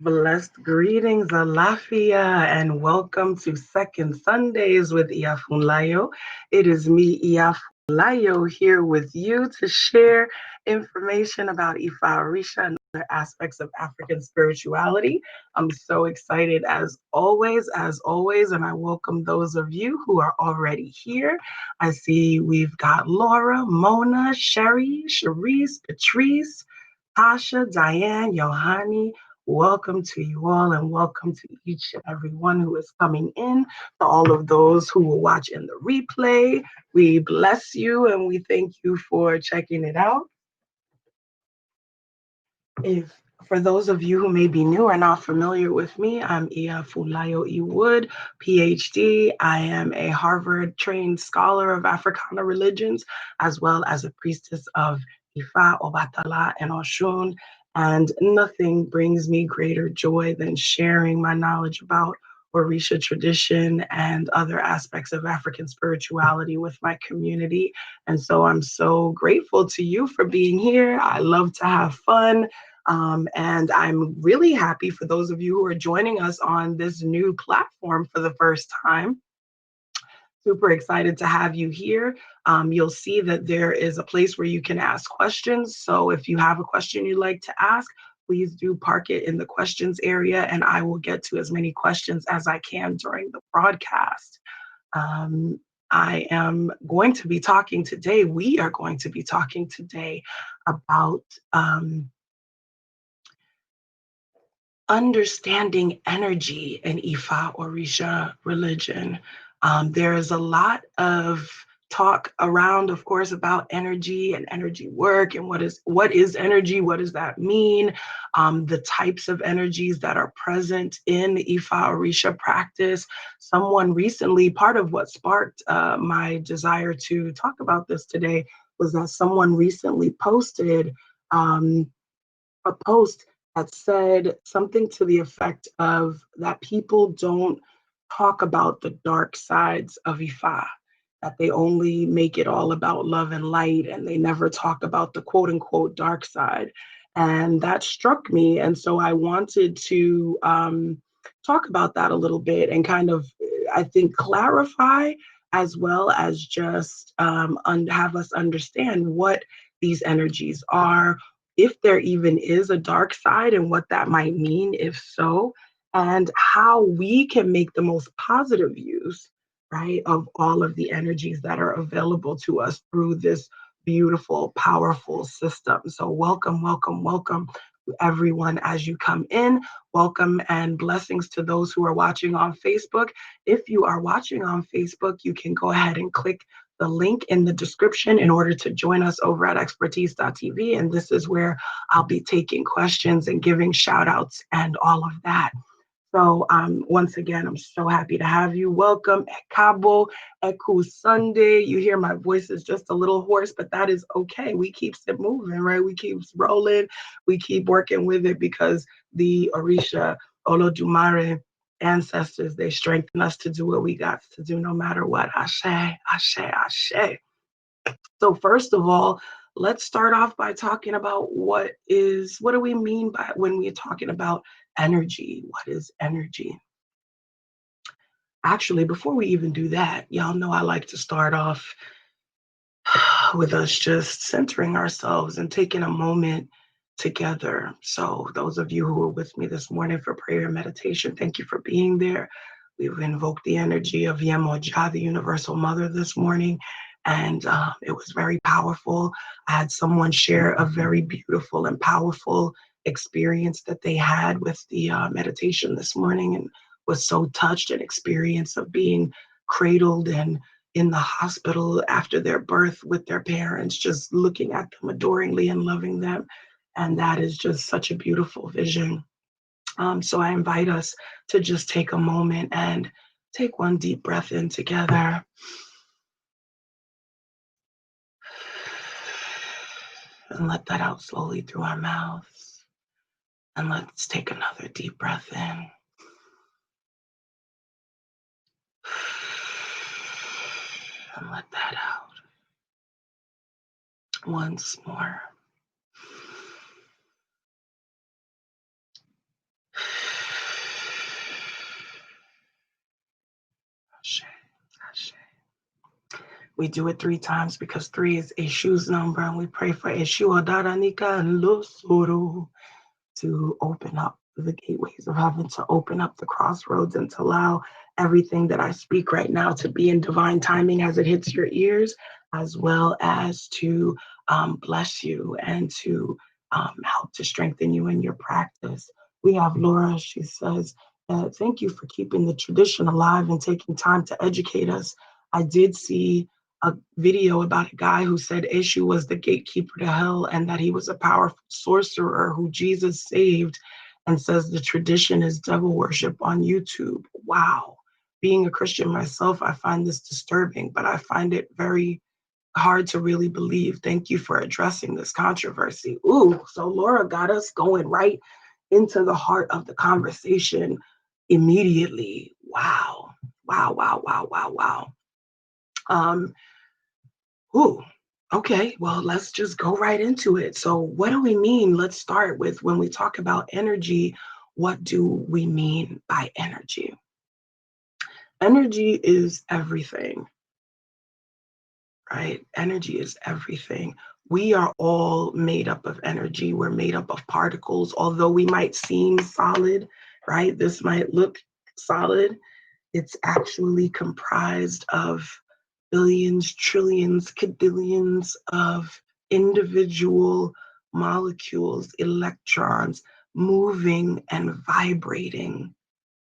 Blessed greetings, Alafia, and welcome to Second Sundays with Iya Funlayo. It is me, Iya Funlayo, here with you to share information about Ifa-Orisa and other aspects of African spirituality. I'm so excited as always, and I welcome those of you who are already here. I see we've got Laura, Mona, Sherry, Sharice, Patrice, Tasha, Diane, Johanny. Welcome to you all, and welcome to each and every one who is coming in. To all of those who will watch in the replay, we bless you and we thank you for checking it out. If for those of you who may be new or not familiar with me, I'm Iya Funlayo E. Wood, PhD. I am a Harvard-trained scholar of Africana religions, as well as a priestess of Ifa, Obatala, and Oshun. And nothing brings me greater joy than sharing my knowledge about Orisha tradition and other aspects of African spirituality with my community. And so I'm so grateful to you for being here. I love to have fun. And I'm really happy for those of you who are joining us on this new platform for the first time. Super excited to have you here. You'll see that there is a place where you can ask questions. So if you have a question you'd like to ask, please do park it in the questions area, and I will get to as many questions as I can during the broadcast. Um, I am going to be talking today, we are going to be talking today about understanding energy in Ifa-Orisa religion. There is a lot of talk around, of course, about energy and energy work and what is energy, what does that mean, the types of energies that are present in the Ifa-Orisa practice. Someone recently, part of what sparked my desire to talk about this today was that someone recently posted a post that said something to the effect of that people don't talk about the dark sides of Ifa, that they only make it all about love and light and they never talk about the quote unquote dark side. And that struck me. And so I wanted to talk about that a little bit and kind of, I think, clarify as well as just have us understand what these energies are, if there even is a dark side and what that might mean, if so, and how we can make the most positive use, right, of all of the energies that are available to us through this beautiful, powerful system. So, welcome, welcome, welcome to everyone as you come in. Welcome and blessings to those who are watching on Facebook. If you are watching on Facebook, you can go ahead and click the link in the description in order to join us over at expertise.tv. And this is where I'll be taking questions and giving shout outs and all of that. So once again, I'm so happy to have you. Welcome, Ekabo, Eku Sunday. You hear my voice is just a little hoarse, but that is okay. We keep it moving, right? We keep rolling. We keep working with it because the Orisha Olodumare ancestors, they strengthen us to do what we got to do no matter what. Ashe, ashe, ashe. So first of all, let's start off by talking about what do we mean by when we're talking about energy? What is energy? Actually, before we even do that, y'all know I like to start off with us just centering ourselves and taking a moment together. So those of you who were with me this morning for prayer and meditation, thank you for being there. We've invoked the energy of Yemoja, the Universal Mother, this morning, and it was very powerful. I had someone share a very beautiful and powerful experience that they had with the meditation this morning, and was so touched and experience of being cradled and in the hospital after their birth with their parents, just looking at them adoringly and loving them. And that is just such a beautiful vision. So I invite us to just take a moment and take one deep breath in together. And let that out slowly through our mouths. And let's take another deep breath in. And let that out. Once more. We do it 3 times because 3 is Eshu's number, and we pray for Eshu Adaranika and Losuru to open up the gateways of heaven, to open up the crossroads, and to allow everything that I speak right now to be in divine timing as it hits your ears, as well as to bless you and to help to strengthen you in your practice. We have Laura, she says, thank you for keeping the tradition alive and taking time to educate us. I did see a video about a guy who said Eshu was the gatekeeper to hell and that he was a powerful sorcerer who Jesus saved, and says the tradition is devil worship on YouTube. Wow. Being a Christian myself, I find this disturbing, but I find it very hard to really believe. Thank you for addressing this controversy. Ooh, so Laura got us going right into the heart of the conversation immediately. Wow. Wow, wow, wow, wow, wow. Ooh, okay, well, let's just go right into it. So, what do we mean? Let's start with when we talk about energy, what do we mean by energy? Energy is everything, right? Energy is everything. We are all made up of energy. We're made up of particles, although we might seem solid, right? This might look solid. It's actually comprised of billions, trillions, quadrillions of individual molecules, electrons moving and vibrating,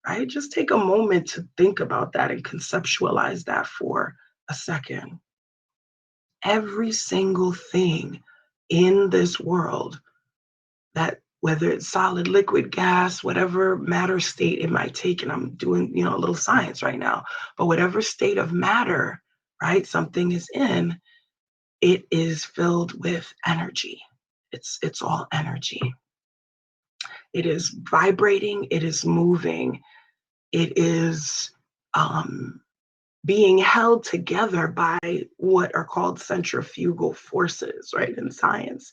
right? Just take a moment to think about that and conceptualize that for a second. Every single thing in this world, that whether it's solid, liquid, gas, whatever matter state it might take, and I'm doing, a little science right now, but whatever state of matter, right, something is in, it is filled with energy. It's all energy. It is vibrating, it is moving, it is being held together by what are called centrifugal forces, right, in science.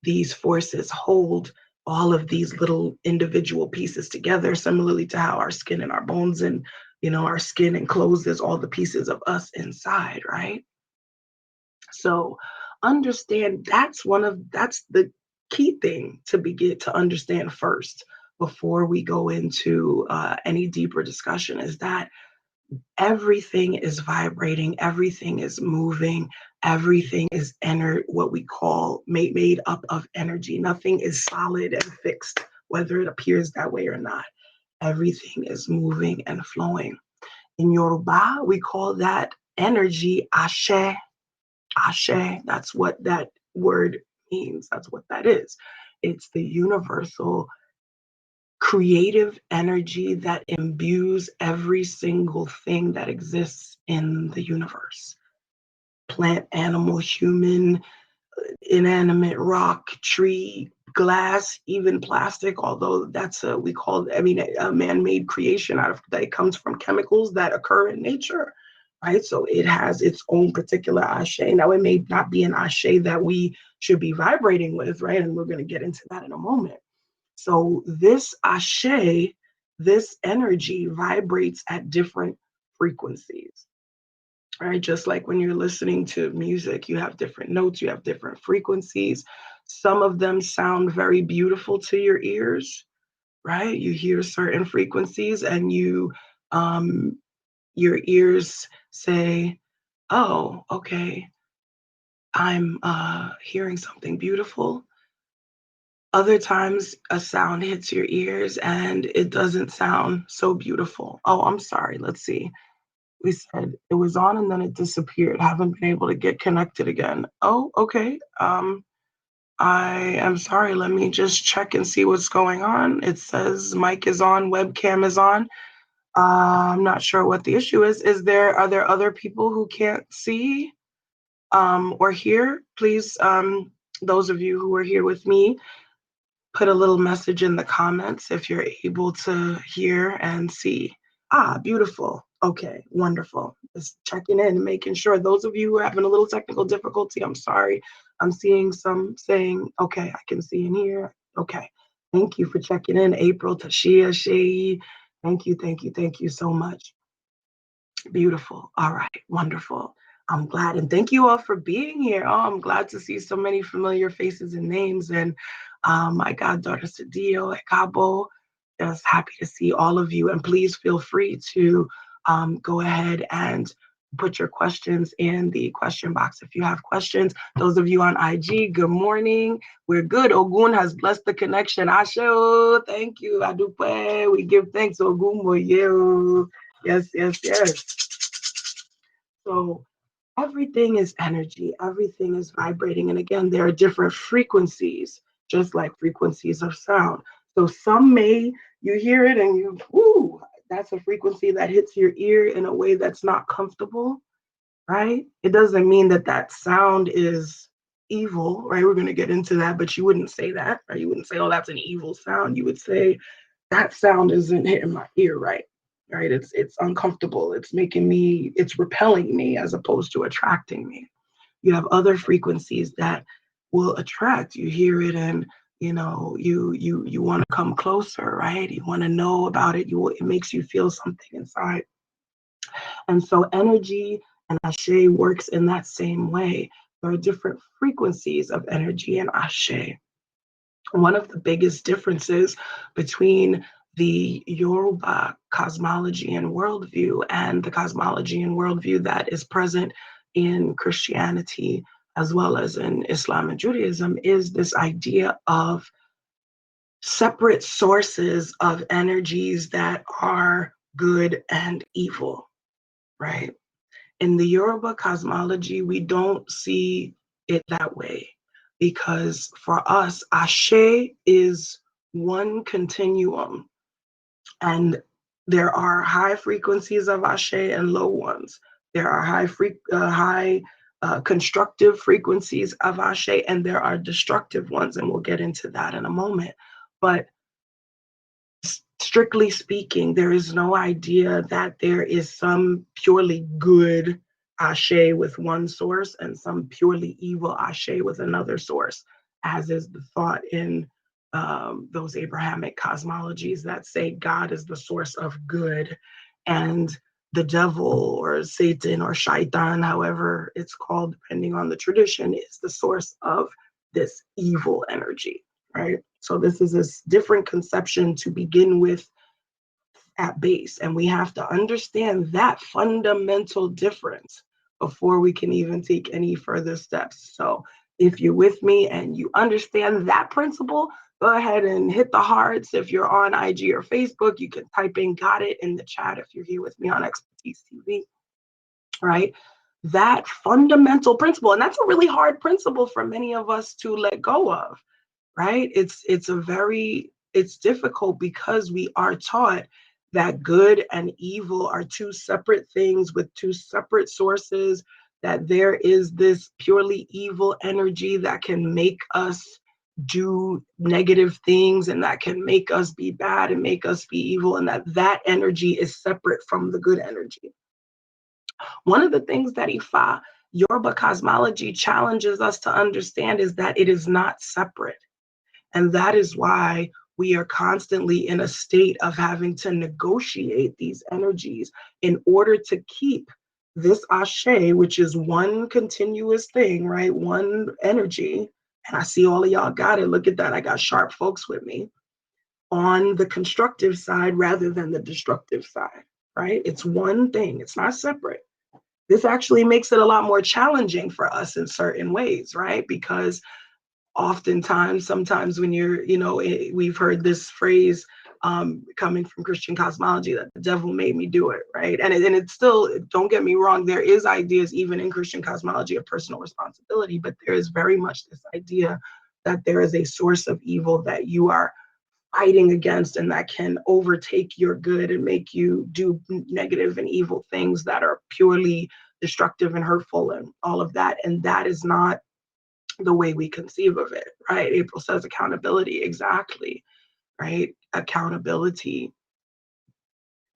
These forces hold all of these little individual pieces together, similarly to how our skin and our bones and, our skin encloses all the pieces of us inside, right? So understand that's the key thing to begin to understand first before we go into any deeper discussion, is that everything is vibrating, everything is moving, everything is what we call made up of energy. Nothing is solid and fixed, whether it appears that way or not. Everything is moving and flowing. In Yoruba, we call that energy Ashe. Ashe, that's what that word means. That's what that is. It's the universal creative energy that imbues every single thing that exists in the universe. Plant, animal, human, inanimate, rock, tree, glass, even plastic, although that's a man-made creation out of that. It comes from chemicals that occur in nature, right? So it has its own particular ashe. Now, it may not be an ashe that we should be vibrating with, right? And we're going to get into that in a moment. So this ashe, this energy vibrates at different frequencies, right? Just like when you're listening to music, you have different notes, you have different frequencies. Some of them sound very beautiful to your ears, right? You hear certain frequencies and your ears say, oh, okay, I'm hearing something beautiful. Other times a sound hits your ears and it doesn't sound so beautiful. Oh, I'm sorry. Let's see. We said it was on and then it disappeared. Haven't been able to get connected again. Oh, okay. I am sorry. Let me just check and see what's going on. It says mic is on, webcam is on. I'm not sure what the issue is. Are there other people who can't see or hear? Please, those of you who are here with me, put a little message in the comments if you're able to hear and see. Ah, beautiful. Okay, wonderful. Just checking in, making sure. Those of you who are having a little technical difficulty, I'm sorry. I'm seeing some saying, okay, I can see and hear. Okay. Thank you for checking in, April, Tashia, Shay. Thank you so much. Beautiful. All right, wonderful. I'm glad. And thank you all for being here. Oh, I'm glad to see so many familiar faces and names. And my goddaughter Sadio at Cabo, just happy to see all of you. And please feel free to go ahead and put your questions in the question box if you have questions. Those of you on IG, good morning. We're good. Ogun has blessed the connection. Asho, thank you. Adupe, we give thanks. Ogun Moye. Yes, yes, yes. So everything is energy, everything is vibrating. And again, there are different frequencies, just like frequencies of sound. So you hear it and ooh, that's a frequency that hits your ear in a way that's not comfortable, right? It doesn't mean that that sound is evil, right? We're going to get into that, but you wouldn't say that, right? You wouldn't say, oh, that's an evil sound. You would say, that sound isn't hitting my ear right. Right? It's uncomfortable. It's repelling me as opposed to attracting me. You have other frequencies that will attract. You hear it and you want to come closer, right? You want to know about it. It makes you feel something inside. And so energy and ashe works in that same way. There are different frequencies of energy and ashe. One of the biggest differences between the Yoruba cosmology and worldview and the cosmology and worldview that is present in Christianity as well as in Islam and Judaism is this idea of separate sources of energies that are good and evil, right? In the Yoruba cosmology, we don't see it that way because for us, Ashe is one continuum, and there are high frequencies of Ashe and low ones. There are high constructive frequencies of Ashe, and there are destructive ones, and we'll get into that in a moment. But strictly speaking, there is no idea that there is some purely good ashe with one source and some purely evil ashe with another source, as is the thought in those Abrahamic cosmologies that say God is the source of good and the devil or Satan or Shaitan, however it's called, depending on the tradition, is the source of this evil energy, right? So this is a different conception to begin with at base. And we have to understand that fundamental difference before we can even take any further steps. So if you're with me and you understand that principle, go ahead and hit the hearts. If you're on IG or Facebook, you can type in "got it" in the chat if you're here with me on Expertise TV, right? That fundamental principle, and that's a really hard principle for many of us to let go of, right? It's difficult because we are taught that good and evil are two separate things with two separate sources, that there is this purely evil energy that can make us do negative things and that can make us be bad and make us be evil, and that energy is separate from the good energy. One of the things that Yoruba cosmology challenges us to understand is that it is not separate. And that is why we are constantly in a state of having to negotiate these energies in order to keep this ashe, which is one continuous thing, right? One energy. And I see all of y'all got it. Look at that. I got sharp folks with me on the constructive side rather than the destructive side, right? It's one thing. It's not separate. This actually makes it a lot more challenging for us in certain ways, right? Because sometimes when we've heard this phrase coming from Christian cosmology that the devil made me do it, right? And it's still, don't get me wrong, there is ideas even in Christian cosmology of personal responsibility, but there is very much this idea that there is a source of evil that you are fighting against and that can overtake your good and make you do negative and evil things that are purely destructive and hurtful and all of that. And that is not the way we conceive of it, right? April says accountability, exactly, right? Accountability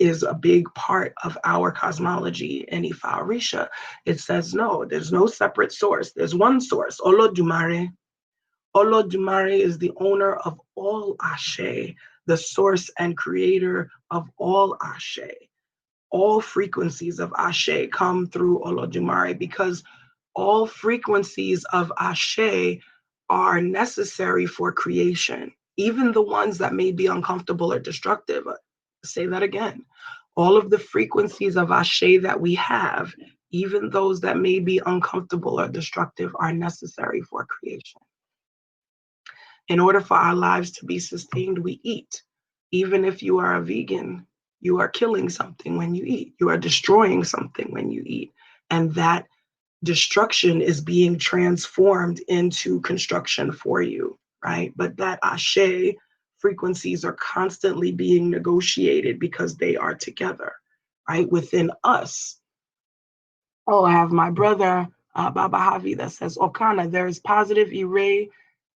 is a big part of our cosmology in Ifa-Orisa. It says, no, there's no separate source. There's one source, Olodumare. Olodumare is the owner of all Ashe, the source and creator of all Ashe. all frequencies of Ashe come through Olodumare, because all frequencies of Ashe are necessary for creation, even the ones that may be uncomfortable or destructive. Say that again. All of the frequencies of Ashe that we have, even those that may be uncomfortable or destructive, are necessary for creation. In order for our lives to be sustained, we eat. Even if you are a vegan, you are killing something when you eat. You are destroying something when you eat. And that destruction is being transformed into construction for you, right? But that Ashe frequencies are constantly being negotiated because they are together, right? Within us. Oh, I have my brother, Baba Javi, that says, Okana, there is positive Ire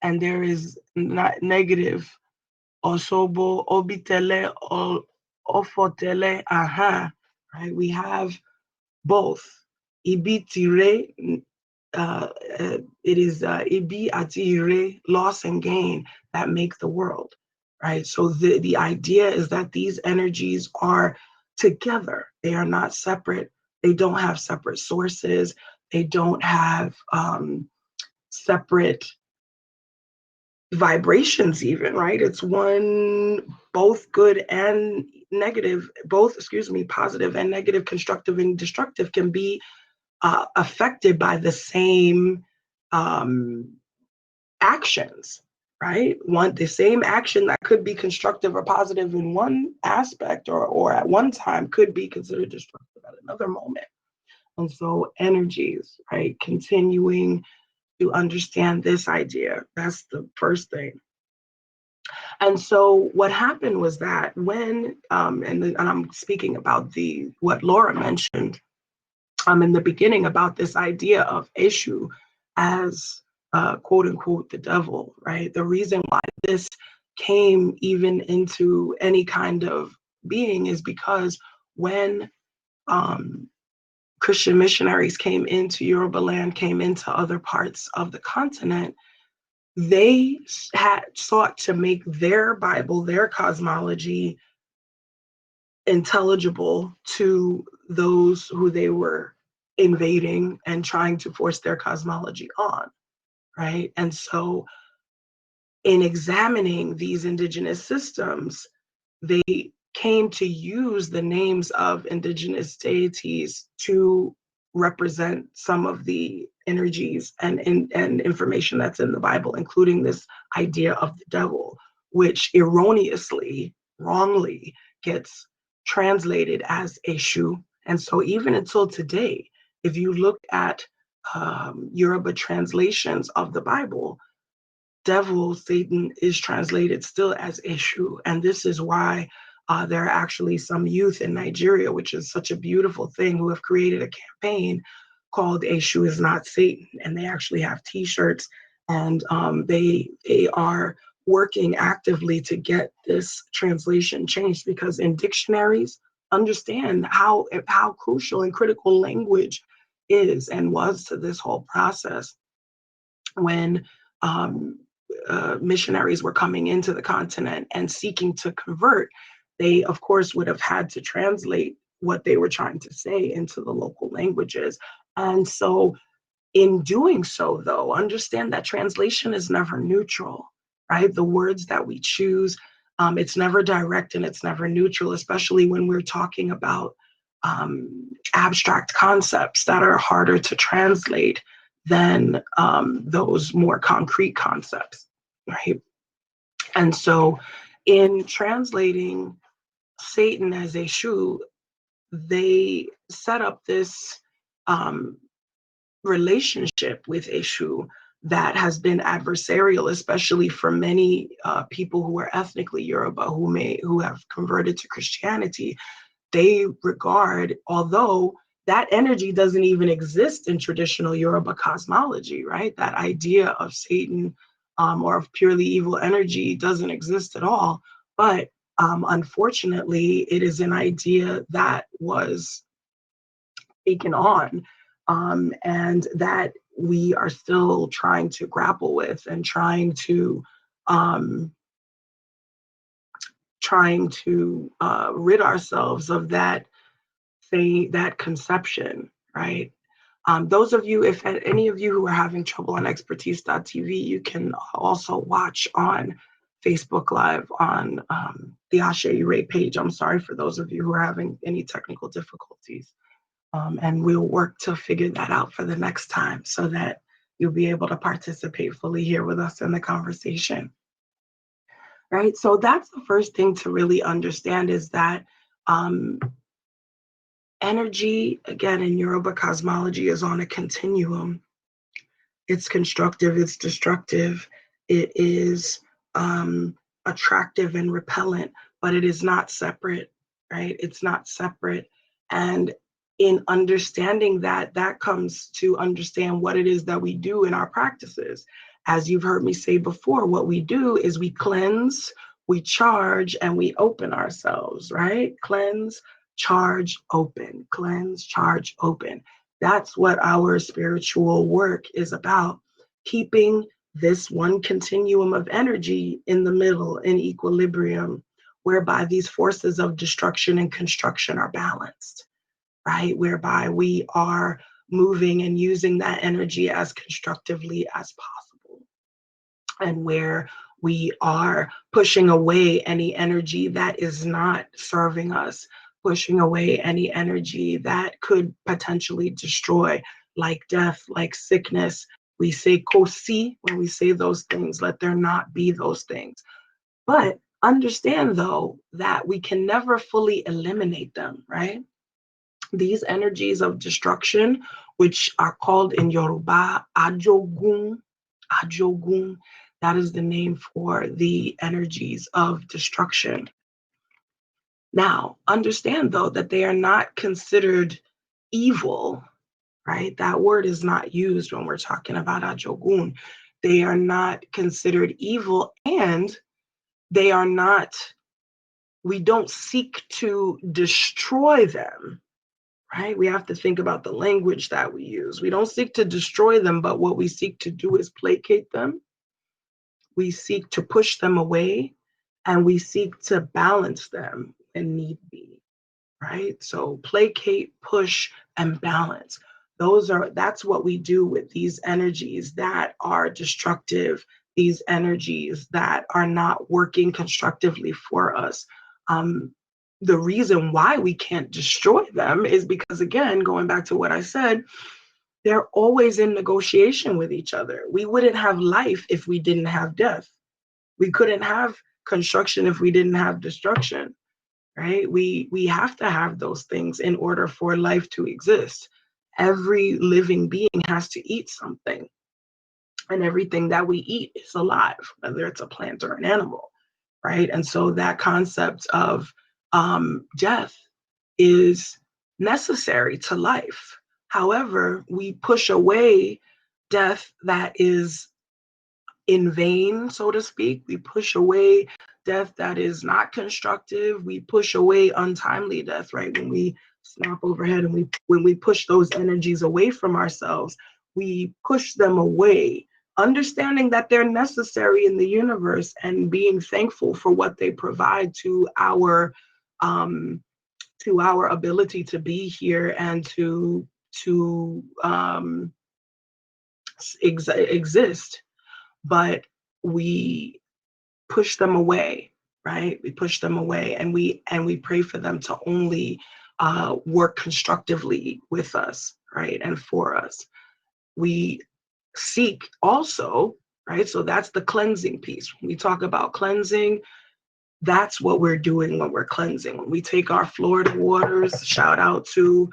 and there is negative Osobo, Obitele, Ofotele, right? We have both. Ibitire, it is Ibi Atire, loss and gain, that make the world, right? So the idea is that these energies are together. They are not separate. They don't have separate sources. They don't have separate vibrations even, right? It's one, both good and negative, both, positive and negative, constructive and destructive can be affected by the same actions, right? The same action that could be constructive or positive in one aspect or at one time could be considered destructive at another moment. And so energies, right? Continuing to understand this idea. That's the first thing. And so what happened was that when, and I'm speaking about what Laura mentioned in the beginning about this idea of Eshu as quote unquote the devil, right? The reason why this came even into any kind of being is because when Christian missionaries came into Yoruba land, came into other parts of the continent, they had sought to make their Bible, their cosmology, intelligible to those who they were invading and trying to force their cosmology on, right? And so in examining these indigenous systems, they came to use the names of indigenous deities to represent some of the energies and information that's in the Bible, including this idea of the devil, which erroneously, wrongly gets translated as Eshu. And so even until today, if you look at Yoruba translations of the Bible, devil, Satan, is translated still as Eshu. And this is why there are actually some youth in Nigeria, which is such a beautiful thing, who have created a campaign called Eshu is Not Satan. And they actually have t-shirts, and they are working actively to get this translation changed, because in dictionaries, understand how crucial and critical language is and was to this whole process. When missionaries were coming into the continent and seeking to convert, they, of course, would have had to translate what they were trying to say into the local languages. And so in doing so, though, understand that translation is never neutral, right? The words that we choose, it's never direct and it's never neutral, especially when we're talking about abstract concepts that are harder to translate than those more concrete concepts, right? And so in translating Satan as Eshu, they set up this relationship with Eshu that has been adversarial, especially for many people who are ethnically Yoruba, who have converted to Christianity. They regard, although that energy doesn't even exist in traditional Yoruba cosmology, right? That idea of Satan or of purely evil energy doesn't exist at all. But unfortunately, it is an idea that was taken on and that we are still trying to grapple with and trying to rid ourselves of that that conception, right? Those of you, if any of you who are having trouble on expertise.tv, you can also watch on Facebook Live on the Ase Ire page. I'm sorry for those of you who are having any technical difficulties. And we'll work to figure that out for the next time so that you'll be able to participate fully here with us in the conversation. Right? So that's the first thing to really understand, is that energy, again, in Yoruba cosmology, is on a continuum. It's constructive, it's destructive, it is attractive and repellent, but it is not separate, right? It's not separate. And in understanding that, that comes to understand what it is that we do in our practices. As you've heard me say before, what we do is we cleanse, we charge, and we open ourselves, right? Cleanse, charge, open, cleanse, charge, open. That's what our spiritual work is about, keeping this one continuum of energy in the middle, in equilibrium, whereby these forces of destruction and construction are balanced, right? Whereby we are moving and using that energy as constructively as possible, and where we are pushing away any energy that is not serving us, pushing away any energy that could potentially destroy, like death, like sickness. We say kosi when we say those things, let there not be those things. But understand, though, that we can never fully eliminate them, right? These energies of destruction, which are called in Yoruba ajogun, ajogun, that is the name for the energies of destruction. Now, understand, though, that they are not considered evil, right? That word is not used when we're talking about ajogun. They are not considered evil, and they are not, we don't seek to destroy them, right? We have to think about the language that we use. We don't seek to destroy them, but what we seek to do is placate them. We seek to push them away, and we seek to balance them when need be, right? So placate, push, and balance. That's what we do with these energies that are destructive, these energies that are not working constructively for us. The reason why we can't destroy them is because, again, going back to what I said, they're always in negotiation with each other. We wouldn't have life if we didn't have death. We couldn't have construction if we didn't have destruction, right? We have to have those things in order for life to exist. Every living being has to eat something, and everything that we eat is alive, whether it's a plant or an animal, right? And so that concept of death is necessary to life. However, we push away death that is in vain, so to speak. We push away death that is not constructive. We push away untimely death, right? When we snap overhead and when we push those energies away from ourselves, we push them away, understanding that they're necessary in the universe and being thankful for what they provide to our ability to be here and to exist. But we push them away, right? We push them away, and we pray for them to only work constructively with us, right, and for us. We seek also, right? So that's the cleansing piece. When we talk about cleansing, that's what we're doing when we're cleansing. When we take our Florida waters, shout out to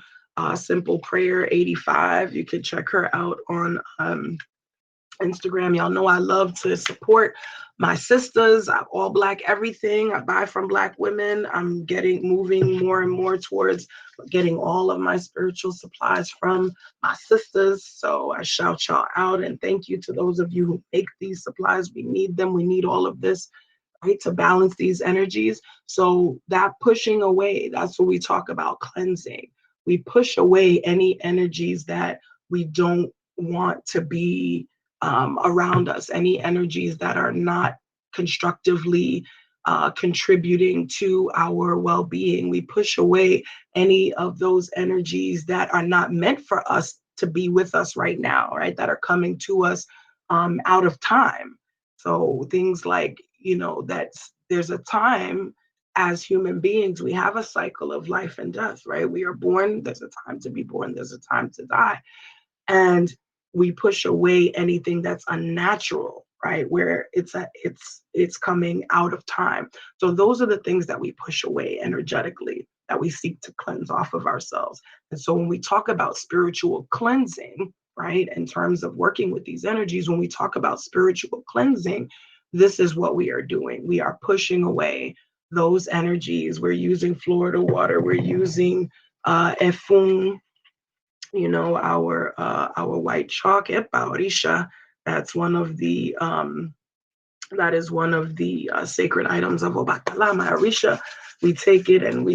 Simple Prayer 85. You can check her out on Instagram. Y'all know I love to support my sisters. I'm all Black everything. I buy from Black women. I'm moving more and more towards getting all of my spiritual supplies from my sisters. So I shout y'all out, and thank you to those of you who make these supplies. We need them. We need all of this, right, to balance these energies. So that pushing away, that's what we talk about cleansing. We push away any energies that we don't want to be around us, any energies that are not constructively contributing to our well-being. We push away any of those energies that are not meant for us to be with us right now, right? That are coming to us out of time. So things like, there's a time as human beings, we have a cycle of life and death, right? We are born, there's a time to be born, there's a time to die. And we push away anything that's unnatural, right? Where it's coming out of time. So those are the things that we push away energetically, that we seek to cleanse off of ourselves. And so when we talk about spiritual cleansing, right, in terms of working with these energies, when we talk about spiritual cleansing, this is what we are doing. We are pushing away those energies. We're using Florida water. We're using Efun, our white chalk, Ifa-Orisa. That's one of the sacred items of Obatala, Orisha. We take it and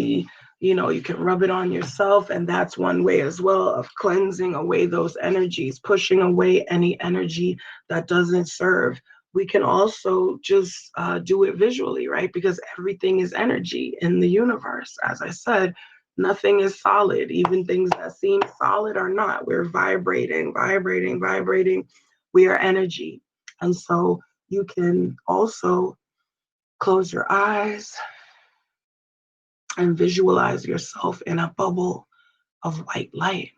you can rub it on yourself, and that's one way as well of cleansing away those energies, pushing away any energy that doesn't serve. We can also just do it visually, right? Because everything is energy in the universe. As I said, nothing is solid. Even things that seem solid are not. We're vibrating, vibrating, vibrating. We are energy. And so you can also close your eyes and visualize yourself in a bubble of white light.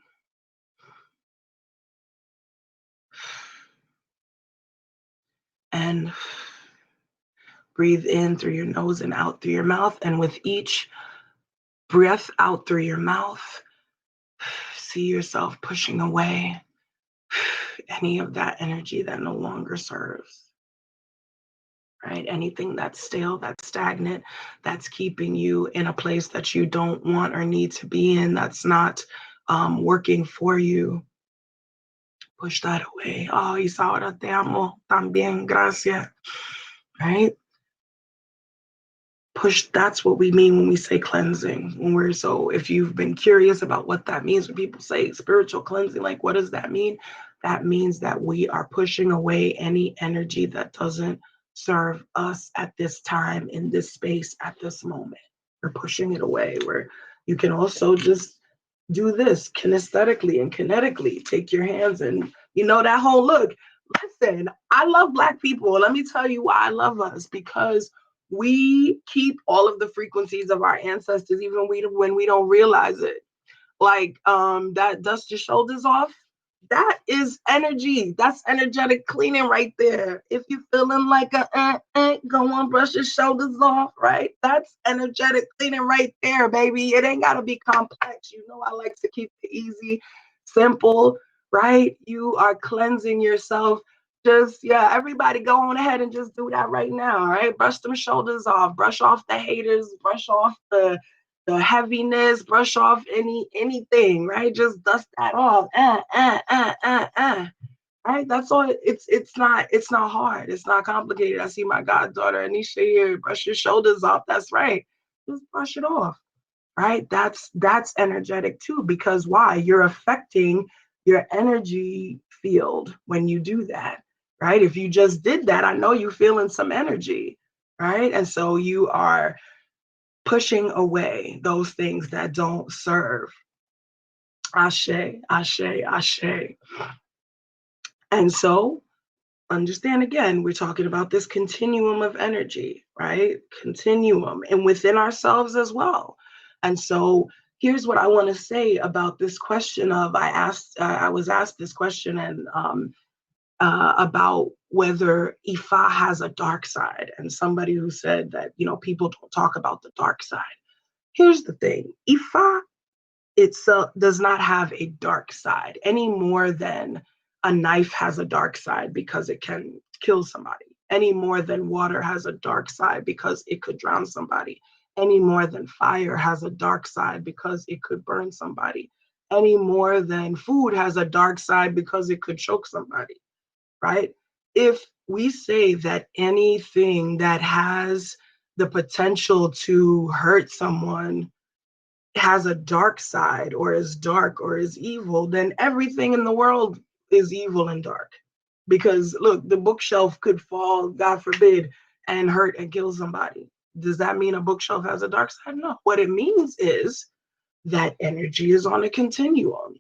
And breathe in through your nose and out through your mouth. And with each breath out through your mouth, see yourself pushing away any of that energy that no longer serves. Right? Anything that's stale, that's stagnant, that's keeping you in a place that you don't want or need to be in, that's not working for you. Push that away. Oh, Isa, ahora te amo también, gracias. Right? Push, that's what we mean when we say cleansing. So if you've been curious about what that means, when people say spiritual cleansing, like what does that mean? That means that we are pushing away any energy that doesn't serve us at this time, in this space, at this moment. We're pushing it away. Where you can also just do this kinesthetically and kinetically. Take your hands and that whole look. Listen, I love Black people. Let me tell you why I love us, because we keep all of the frequencies of our ancestors, even when we don't realize it. Like that dust your shoulders off. That is energy. That's energetic cleaning right there. If you're feeling like go on, brush your shoulders off, right? That's energetic cleaning right there, baby. It ain't gotta be complex. I like to keep it easy, simple, right? You are cleansing yourself. Everybody go on ahead and just do that right now, all right? Brush them shoulders off, brush off the haters, brush off the heaviness, brush off anything, right? Just dust that off. Right? That's all. It's not hard. It's not complicated. I see my goddaughter Anisha here. Brush your shoulders off. That's right. Just brush it off. Right? That's energetic too, because why? You're affecting your energy field when you do that. Right? If you just did that, I know you're feeling some energy. Right? And so you are pushing away those things that don't serve. Ashe, ashe, ashe. And so understand, again, we're talking about this continuum of energy, right? Continuum, and within ourselves as well. And so here's what I want to say about this question of, I was asked this question and about whether Ifa has a dark side, and somebody who said that, people don't talk about the dark side. Here's the thing. Ifa itself does not have a dark side any more than a knife has a dark side because it can kill somebody, any more than water has a dark side because it could drown somebody, any more than fire has a dark side because it could burn somebody, any more than food has a dark side because it could choke somebody, right? If we say that anything that has the potential to hurt someone has a dark side or is dark or is evil, then everything in the world is evil and dark. Because look, the bookshelf could fall, God forbid, and hurt and kill somebody. Does that mean a bookshelf has a dark side? No. What it means is that energy is on a continuum,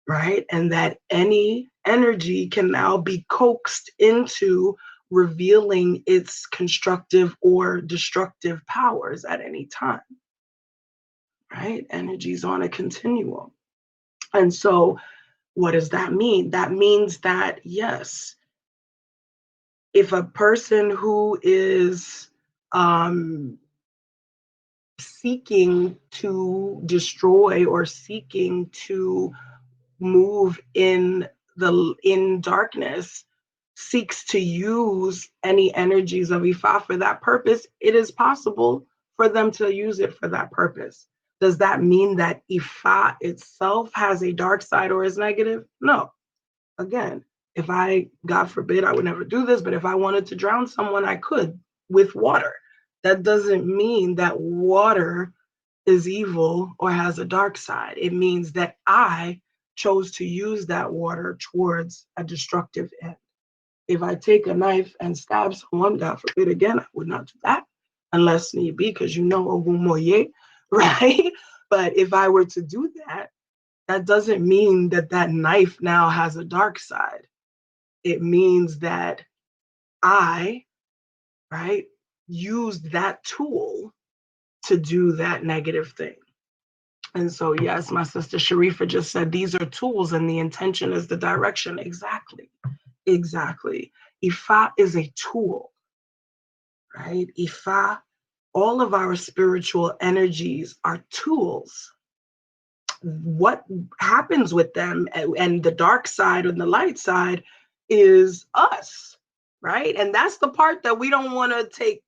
right? And that any energy can now be coaxed into revealing its constructive or destructive powers at any time, right? Energy is on a continuum. And so, what does that mean? That means that, yes, if a person who is seeking to destroy or seeking to move in darkness seeks to use any energies of Ifa for that purpose, it is possible for them to use it for that purpose. Does that mean that Ifa itself has a dark side or is negative? No. Again, if I, God forbid, I would never do this, but if I wanted to drown someone, I could with water. That doesn't mean that water is evil or has a dark side. It means that I chose to use that water towards a destructive end. If I take a knife and stab someone, God forbid, again, I would not do that unless need be, because you know Ogumoye, right? But if I were to do that, that doesn't mean that that knife now has a dark side. It means that I, right, used that tool to do that negative thing. And so, yes, my sister Sharifa just said these are tools and the intention is the direction. Exactly. Exactly. Ifa is a tool, right? Ifa, all of our spiritual energies are tools. What happens with them and the dark side and the light side is us, right? And that's the part that we don't want to take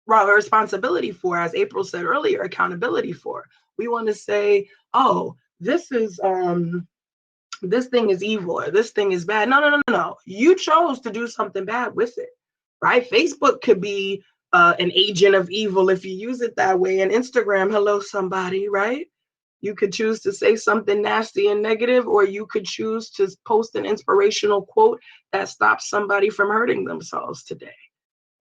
responsibility for, as April said earlier, accountability for. We want to say, oh, this thing is evil or this thing is bad. No, no, no, no, no. You chose to do something bad with it, right? Facebook could be an agent of evil if you use it that way. And Instagram, hello, somebody, right? You could choose to say something nasty and negative, or you could choose to post an inspirational quote that stops somebody from hurting themselves today,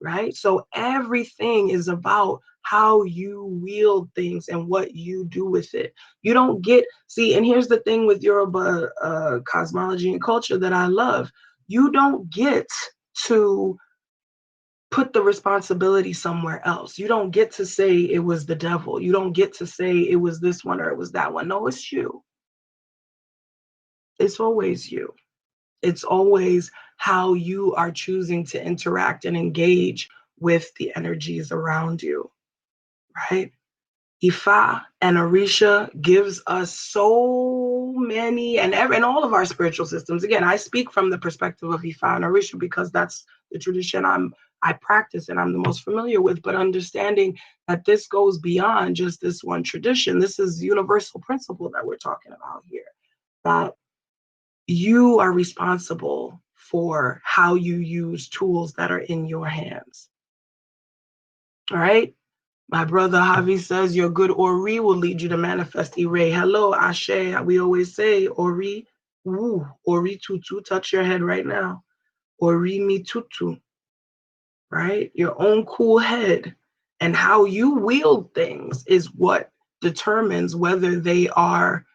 right? So everything is about how you wield things and what you do with it. You don't get, see, and here's the thing with Yoruba cosmology and culture that I love. You don't get to put the responsibility somewhere else. You don't get to say it was the devil. You don't get to say it was this one or it was that one. No, it's you. It's always you. It's always how you are choosing to interact and engage with the energies around you, right? Ifa and Orisha gives us so many, and all of our spiritual systems. Again, I speak from the perspective of Ifa and Orisha because that's the tradition I practice and I'm the most familiar with. But understanding that this goes beyond just this one tradition, this is universal principle that we're talking about here. That you are responsible for how you use tools that are in your hands. All right. My brother Javi says your good Ori will lead you to manifest Ire. Hello, Ashe. We always say Ori, woo, Ori tutu. Touch your head right now. Ori mi tutu. Right? Your own cool head and how you wield things is what determines whether they are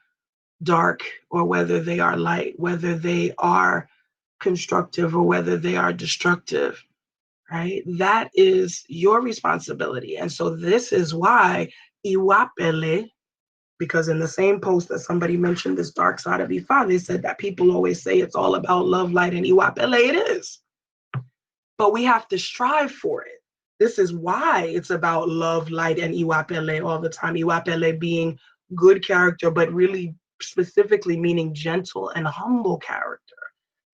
dark or whether they are light, whether they are constructive or whether they are destructive, right? That is your responsibility. And so this is why Iwapele, because in the same post that somebody mentioned this dark side of Ifa, they said that people always say it's all about love, light, and Iwapele. It is. But we have to strive for it. This is why it's about love, light, and Iwapele all the time. Iwapele being good character, but really specifically meaning gentle and humble character.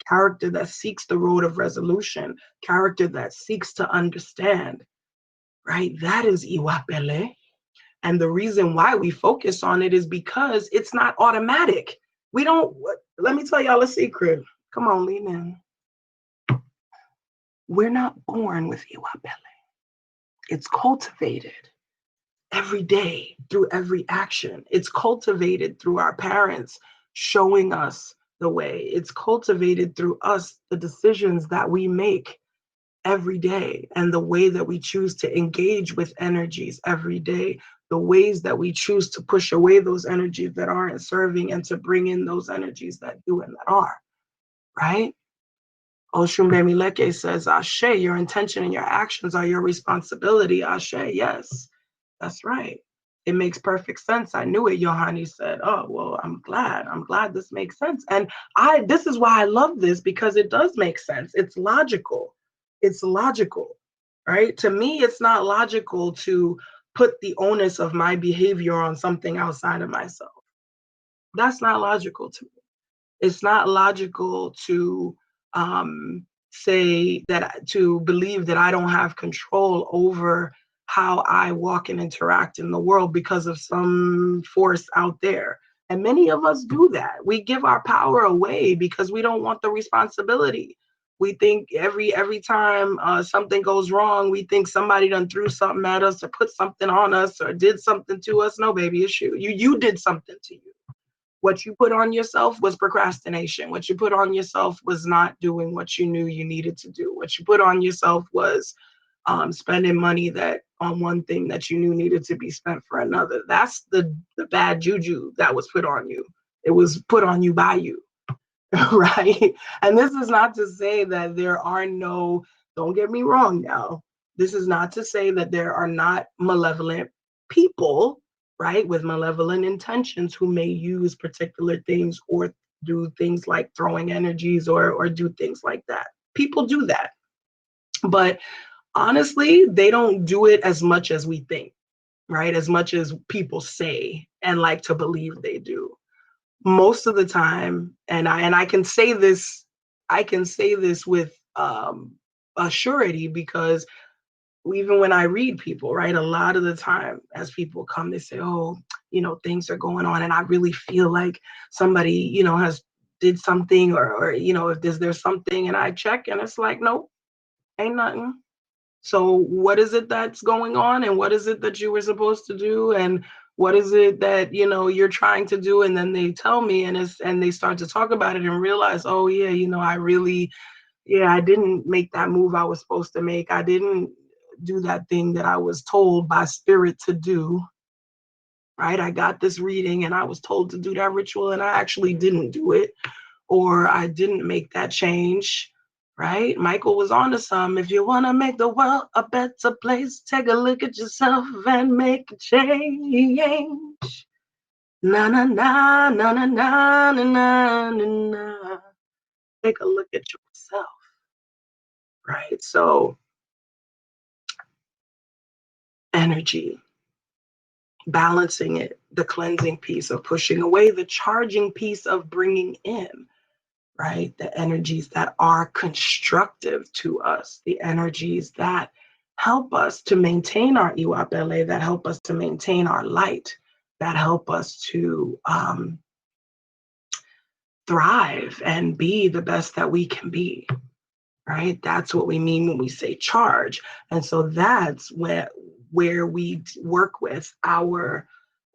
Character that seeks the road of resolution, character that seeks to understand, right? That is Iwapele. And the reason why we focus on it is because it's not automatic. We don't, let me tell y'all a secret. Come on, lean in. We're not born with Iwapele. It's cultivated every day through every action. It's cultivated through our parents showing us the way. It's cultivated through us, the decisions that we make. every day, and the way that we choose to engage with energies every day, the ways that we choose to push away those energies that aren't serving and to bring in those energies that do and that are, right? Oshumbemileke says, Ashe, your intention and your actions are your responsibility. Ashe, yes, that's right. It makes perfect sense. I knew it. Yohani said, oh, well, I'm glad. I'm glad this makes sense. And this is why I love this, because it does make sense. It's logical. It's logical, right? To me, it's not logical to put the onus of my behavior on something outside of myself. That's not logical to me. It's not logical to say that, to believe that I don't have control over how I walk and interact in the world because of some force out there. And many of us do that. We give our power away because we don't want the responsibility. We think every time something goes wrong, we think somebody done threw something at us or put something on us or did something to us. No, baby, it's you. You did something to you. What you put on yourself was procrastination. What you put on yourself was not doing what you knew you needed to do. What you put on yourself was spending money that on one thing that you knew needed to be spent for another. That's the bad juju that was put on you. It was put on you by you. Right? And this is not to say that there are no, don't get me wrong now. This is not to say that there are not malevolent people, right, with malevolent intentions who may use particular things or do things like throwing energies or do things like that. People do that. But honestly, they don't do it as much as we think, right? As much as people say and like to believe they do. Most of the time, and I can say this, with a surety, because even when I read people, right, a lot of the time as people come, they say, oh, things are going on and I really feel like somebody, has did something, or if there's something, and I check and it's like, nope, ain't nothing. So what is it that's going on, and what is it that you were supposed to do, and what is it that you're trying to do? And then they tell me, and they start to talk about it and realize, oh yeah, I really, I didn't make that move I was supposed to make. I didn't do that thing that I was told by spirit to do. Right? I got this reading and I was told to do that ritual and I actually didn't do it, or I didn't make that change. Right? Michael was on to some. If you want to make the world a better place, take a look at yourself and make a change. Na na na na na na na na na. Take a look at yourself. Right? So energy, balancing it, the cleansing piece of pushing away, the charging piece of bringing in, right? The energies that are constructive to us, the energies that help us to maintain our iwapele, that help us to maintain our light, that help us to thrive and be the best that we can be, right? That's what we mean when we say charge. And so that's where we work with our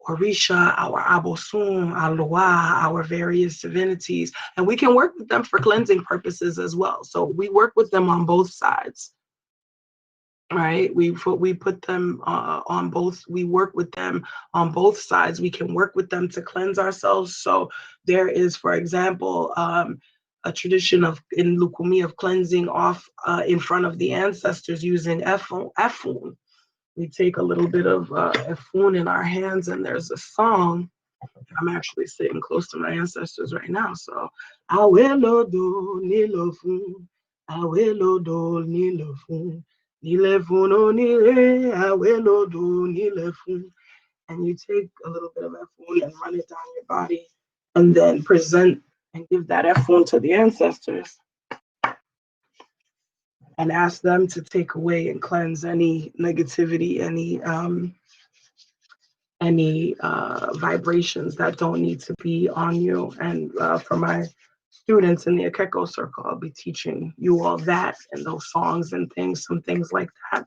Orisha, our Abosun, our Loa, our various divinities, and we can work with them for cleansing purposes as well. So we work with them on both sides, right? We put them on both. We work with them on both sides. We can work with them to cleanse ourselves. So there is, for example, a tradition in Lukumi of cleansing off in front of the ancestors using Efun. We take a little bit of Efun in our hands, and there's a song. I'm actually sitting close to my ancestors right now. So, Awelodo Nilofun, Awelodo Nilofun, Nilefun o Nile, Awelodo Nilefun. And you take a little bit of Efun and run it down your body, and then present and give that Efun to the ancestors and ask them to take away and cleanse any negativity, any vibrations that don't need to be on you. And for my students in the Akeko circle, I'll be teaching you all that and those songs and things, some things like that.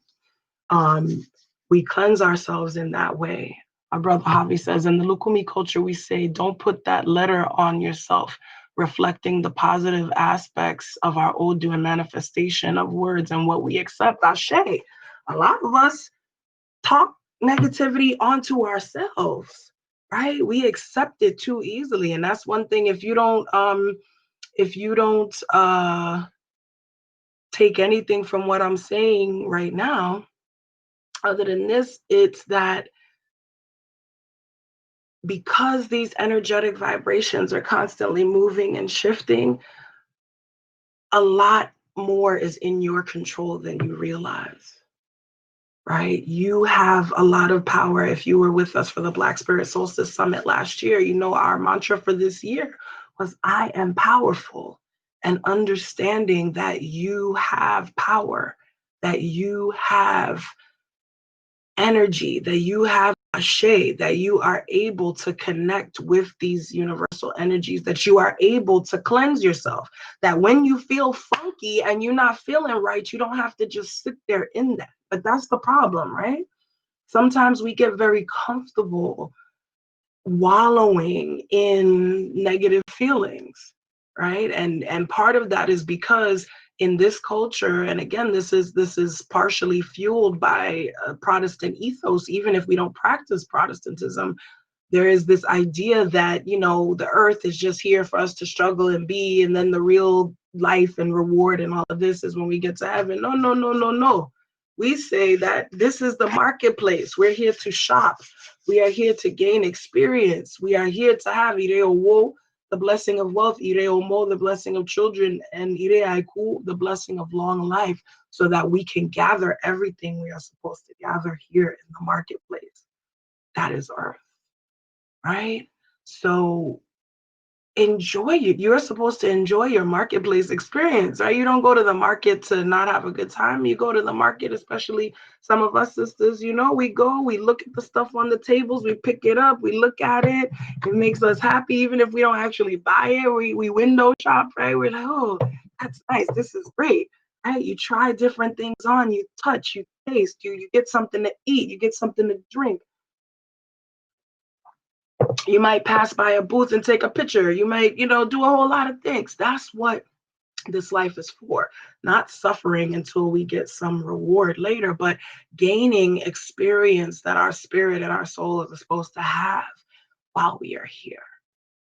We cleanse ourselves in that way. Our brother Javi says, in the Lukumi culture, we say, don't put that letter on yourself. reflecting the positive aspects of our Odu and manifestation of words and what we accept. Ashe. A lot of us talk negativity onto ourselves, right? We accept it too easily. And that's one thing. If you don't take anything from what I'm saying right now, other than this, it's that because these energetic vibrations are constantly moving and shifting, a lot more is in your control than you realize, right? You have a lot of power. If you were with us for the Black Spirit Solstice Summit last year, you know our mantra for this year was I am powerful, and understanding that you have power, that you have energy, that you have a shade, that you are able to connect with these universal energies, that you are able to cleanse yourself, that when you feel funky and you're not feeling right, you don't have to just sit there in that. But that's the problem, right? Sometimes we get very comfortable wallowing in negative feelings, right? And part of that is because in this culture, and again, this is partially fueled by Protestant ethos. Even if we don't practice Protestantism, there is this idea that, you know, the earth is just here for us to struggle and be, and then the real life and reward and all of this is when we get to heaven. No, no, no, no, no. We say that this is the marketplace. We're here to shop. We are here to gain experience. We are here to have Ireo, the blessing of wealth, Ireo Mo, the blessing of children, and Ireaiku, the blessing of long life, so that we can gather everything we are supposed to gather here in the marketplace. That is earth. Right? So enjoy it. You're supposed to enjoy your marketplace experience, right? You don't go to the market to not have a good time. You go to the market, especially some of us sisters, you know, we go, we look at the stuff on the tables, we pick it up, we look at it. It makes us happy, even if we don't actually buy it. We window shop, right? We're like, oh, that's nice. This is great. Right? You try different things on, you touch, you taste, you get something to eat, you get something to drink. You might pass by a booth and take a picture. You might, you know, do a whole lot of things. That's what this life is for. Not suffering until we get some reward later, but gaining experience that our spirit and our soul is supposed to have while we are here,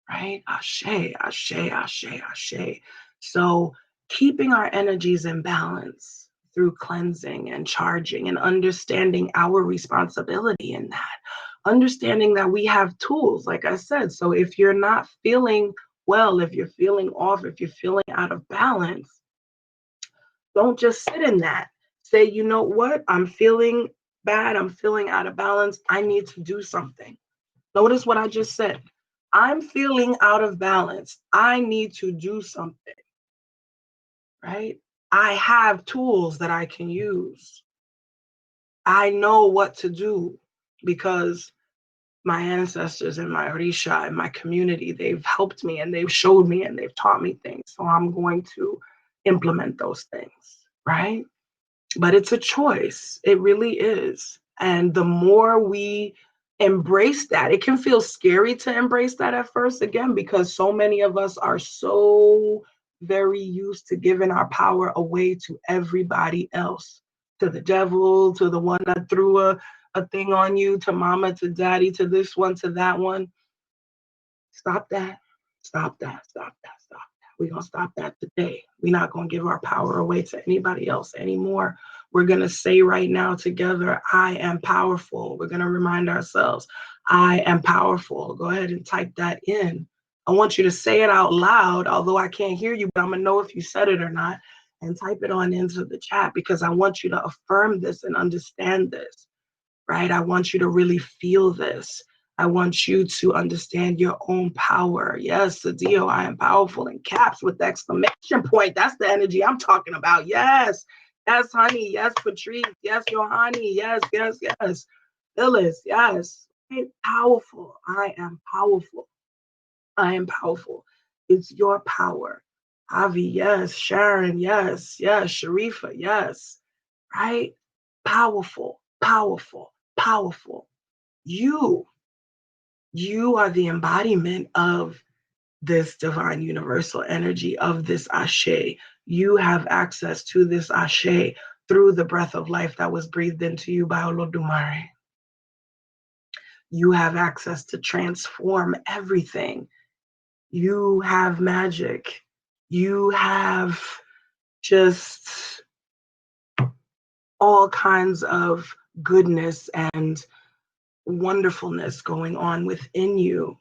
right? Ashe, ashe, ashe, ashe. So keeping our energies in balance through cleansing and charging and understanding our responsibility in that. Understanding that we have tools, like I said. So if you're not feeling well, if you're feeling off, if you're feeling out of balance, don't just sit in that. Say, you know what? I'm feeling bad. I'm feeling out of balance. I need to do something. Notice what I just said. I'm feeling out of balance. I need to do something, right? I have tools that I can use. I know what to do because my ancestors and my Orisha and my community, they've helped me and they've showed me and they've taught me things. So I'm going to implement those things, right? But it's a choice. It really is. And the more we embrace that, it can feel scary to embrace that at first, again, because so many of us are so very used to giving our power away to everybody else, to the devil, to the one that threw a thing on you, to mama, to daddy, to this one, to that one. Stop that. Stop that. Stop that. Stop that. We're going to stop that today. We're not going to give our power away to anybody else anymore. We're going to say right now together, I am powerful. We're going to remind ourselves, I am powerful. Go ahead and type that in. I want you to say it out loud, although I can't hear you, but I'm going to know if you said it or not. And type it on into the chat because I want you to affirm this and understand this, right? I want you to really feel this. I want you to understand your own power. Yes, Sadio, I am powerful in caps with the exclamation point. That's the energy I'm talking about. Yes. Yes, honey. Yes, Patrice. Yes, Johanny. Yes, yes, yes. Phyllis. Yes. Okay, powerful. I am powerful. I am powerful. It's your power. Avi, yes. Sharon, yes. Yes. Sharifa, yes. Right? Powerful, powerful, powerful. You are the embodiment of this divine universal energy of this Ashe. You have access to this Ashe through the breath of life that was breathed into you by Olodumare. You have access to transform everything. You have magic. You have just all kinds of goodness and wonderfulness going on within you.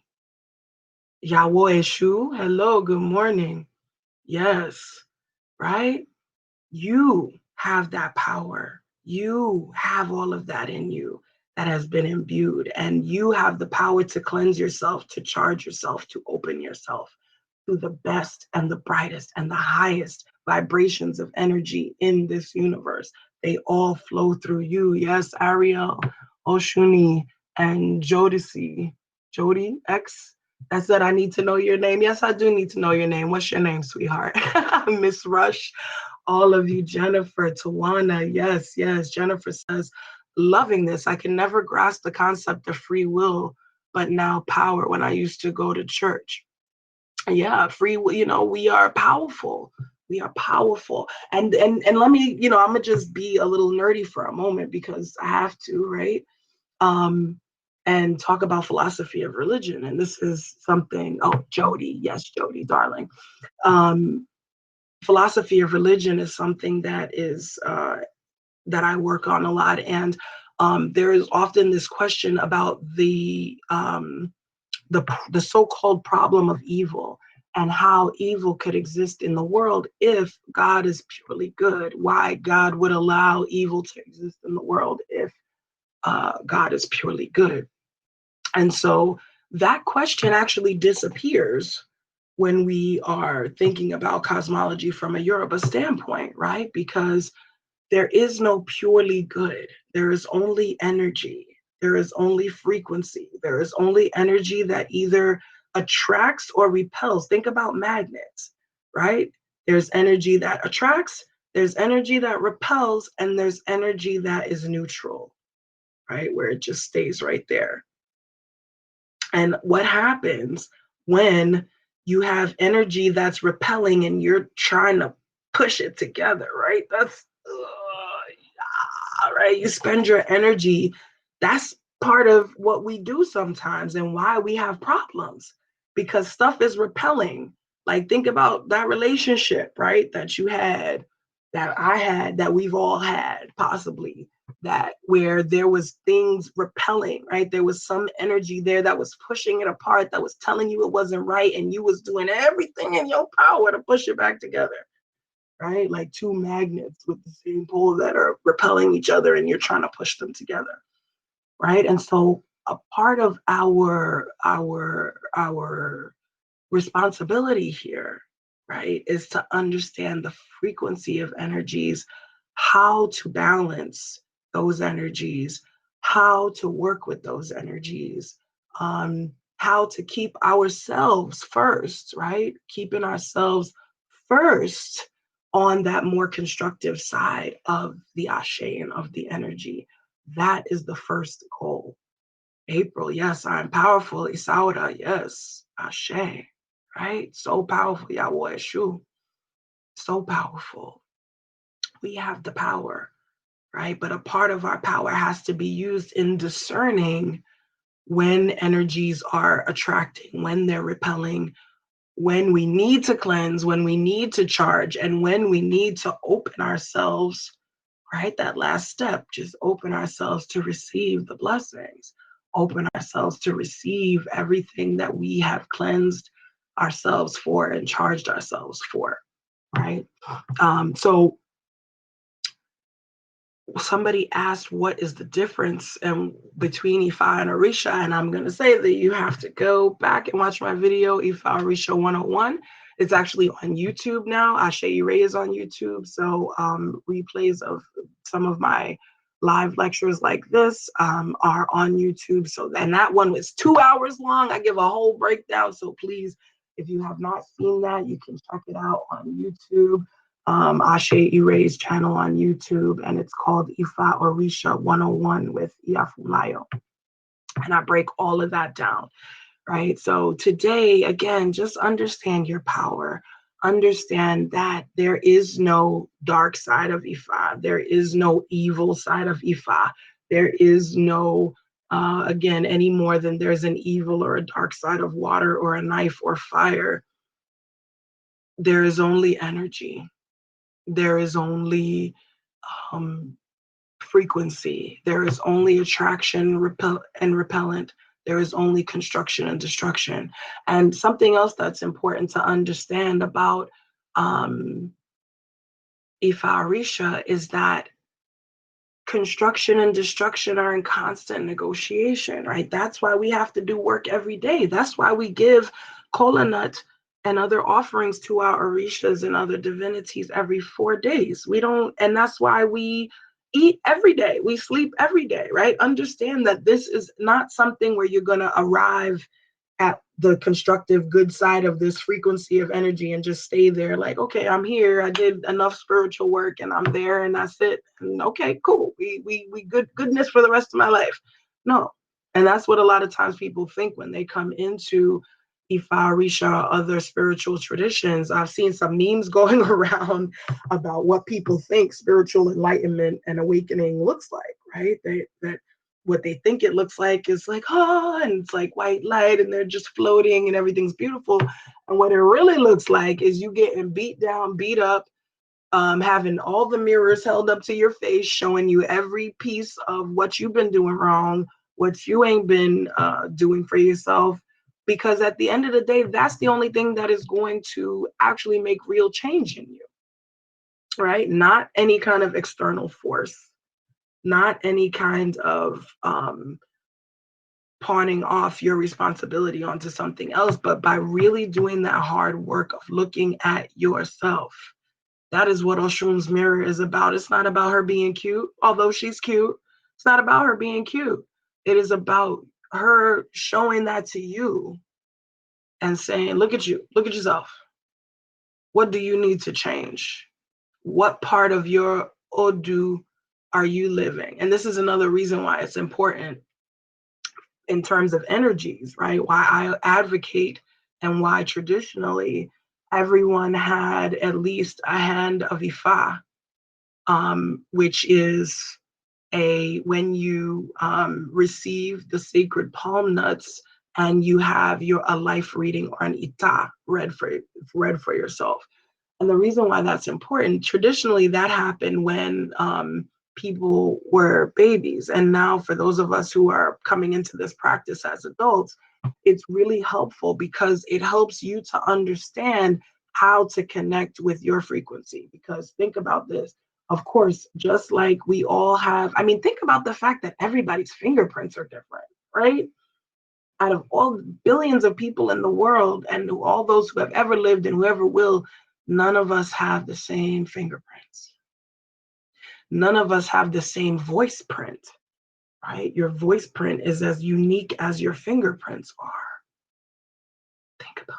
Yahweh Eshu, hello, good morning. Yes, right? You have that power. You have all of that in you that has been imbued, and you have the power to cleanse yourself, to charge yourself, to open yourself to the best and the brightest and the highest vibrations of energy in this universe. They all flow through you. Yes, Ariel, Oshuni, and Jodeci. Jody X. I said, I need to know your name. Yes, I do need to know your name. What's your name, sweetheart? Miss Rush. All of you, Jennifer, Tawana. Yes, yes. Jennifer says, loving this. I can never grasp the concept of free will, but now power when I used to go to church. Yeah, free will, we are powerful. We are powerful. And let me, I'm gonna just be a little nerdy for a moment because I have to, right? And talk about philosophy of religion. And this is something, oh, Jody, yes, Jody, darling. Philosophy of religion is something that is that I work on a lot. And there is often this question about the so-called problem of evil and how evil could exist in the world if God is purely good. Why God would allow evil to exist in the world if God is purely good. And so that question actually disappears when we are thinking about cosmology from a Yoruba standpoint, right? Because there is no purely good. There is only energy. There is only frequency. There is only energy that either attracts or repels. Think about magnets, right? There's energy that attracts, there's energy that repels, and there's energy that is neutral, right? Where it just stays right there. And what happens when you have energy that's repelling and you're trying to push it together, right? That's right. You spend your energy. That's part of what we do sometimes and why we have problems, because stuff is repelling. Like, think about that relationship, right? That you had, that I had, that we've all had, possibly, that where there was things repelling, right? There was some energy there that was pushing it apart, that was telling you it wasn't right, and you was doing everything in your power to push it back together, right? Like two magnets with the same pole that are repelling each other and you're trying to push them together, right? And so a part of our responsibility here, right, is to understand the frequency of energies, how to balance those energies, how to work with those energies, how to keep ourselves first, right? Keeping ourselves first on that more constructive side of the Ashe and of the energy. That is the first goal. April, yes, I'm powerful. Isaura, yes, Ashe, right? So powerful, Yahweh Eshu. So powerful. We have the power, right? But a part of our power has to be used in discerning when energies are attracting, when they're repelling, when we need to cleanse, when we need to charge, and when we need to open ourselves, right? That last step, just open ourselves to receive the blessings, open ourselves to receive everything that we have cleansed ourselves for and charged ourselves for, right? So somebody asked, what is the difference between Ifa and Orisa? And I'm going to say that you have to go back and watch my video, Ifa-Orisa 101. It's actually on YouTube now. Ase Ire is on YouTube. So replays of some of my live lectures like this are on YouTube. So, and that one was 2 hours long. I give a whole breakdown. So please, if you have not seen that, you can check it out on YouTube. Ase Ire's channel on YouTube, and it's called Ifa-Orisa 101 with Iya Funlayo. And I break all of that down. right? So today, again, just understand your power. Understand that there is no dark side of Ifa. There is no evil side of Ifa. There is no, again, any more than there's an evil or a dark side of water or a knife or fire. There is only energy. There is only um, frequency. There is only attraction and repellent. There is only construction and destruction. And something else that's important to understand about Ifa-Orisa is that construction and destruction are in constant negotiation, right? That's why we have to do work every day. That's why we give kola nut and other offerings to our orishas and other divinities every 4 days. We don't, and that's why we eat every day. We sleep every day, right? Understand that this is not something where you're going to arrive at the constructive good side of this frequency of energy and just stay there like, okay, I'm here, I did enough spiritual work and I'm there and that's it, and okay, cool, we goodness for the rest of my life. No. And that's what a lot of times people think when they come into Ifa-Orisa or other spiritual traditions. I've seen some memes going around about what people think spiritual enlightenment and awakening looks like, right? That what they think it looks like is like, oh, and it's like white light and they're just floating and everything's beautiful. And what it really looks like is you getting beat down, beat up, having all the mirrors held up to your face, showing you every piece of what you've been doing wrong, what you ain't been doing for yourself. Because at the end of the day, that's the only thing that is going to actually make real change in you, right? Not any kind of external force, not any kind of pawning off your responsibility onto something else, but by really doing that hard work of looking at yourself. That is what Oshun's mirror is about. It's not about her being cute, although she's cute. It's not about her being cute. It is about her showing that to you and saying, look at you, look at yourself. What do you need to change? What part of your Odu are you living? And this is another reason why it's important in terms of energies, right? Why I advocate and why traditionally everyone had at least a hand of Ifa, which is when you receive the sacred palm nuts and you have a life reading or an ita read for yourself. And the reason why that's important, traditionally that happened when people were babies. And now for those of us who are coming into this practice as adults, it's really helpful because it helps you to understand how to connect with your frequency. Because think about this. Of course, just like we all have, I mean, think about the fact that everybody's fingerprints are different, right? Out of all billions of people in the world and all those who have ever lived and whoever will, none of us have the same fingerprints. None of us have the same voice print, right? Your voice print is as unique as your fingerprints are. Think about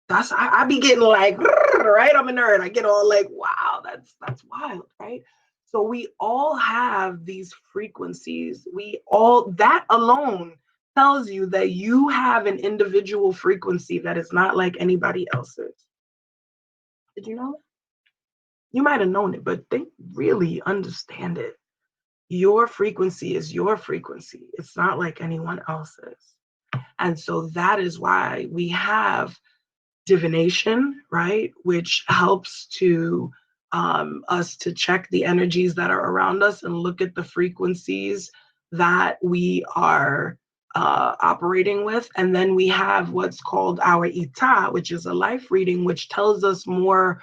that. I be getting like, right? I'm a nerd. I get all like, wow, that's wild, right? So we all have these frequencies. That alone tells you that you have an individual frequency that is not like anybody else's. Did you know that? You might have known it, but they really understand it. Your frequency is your frequency. It's not like anyone else's. And so that is why we have divination, right? Which helps to us to check the energies that are around us and look at the frequencies that we are operating with. And then we have what's called our Ita, which is a life reading, which tells us more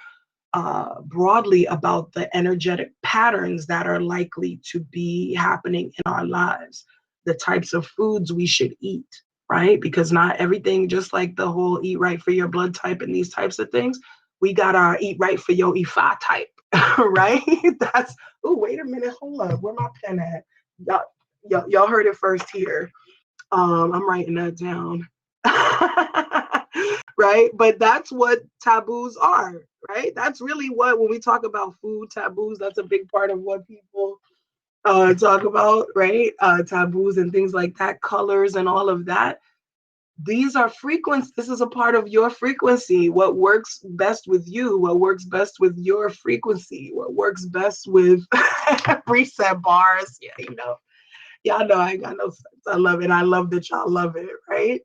broadly about the energetic patterns that are likely to be happening in our lives, the types of foods we should eat, right? Because not everything, just like the whole eat right for your blood type and these types of things, we got our eat right for your Ifa type, right? That's, oh, wait a minute, hold up, where my pen at? Y'all heard it first here. I'm writing that down. Right? But that's what taboos are, right? That's really what, when we talk about food taboos, that's a big part of what people talk about, right? Taboos and things like that, colors and all of that. These are frequencies. This is a part of your frequency. What works best with you, what works best with your frequency, what works best with preset bars. Yeah, y'all know I ain't got no sense. I love it. I love that y'all love it, right?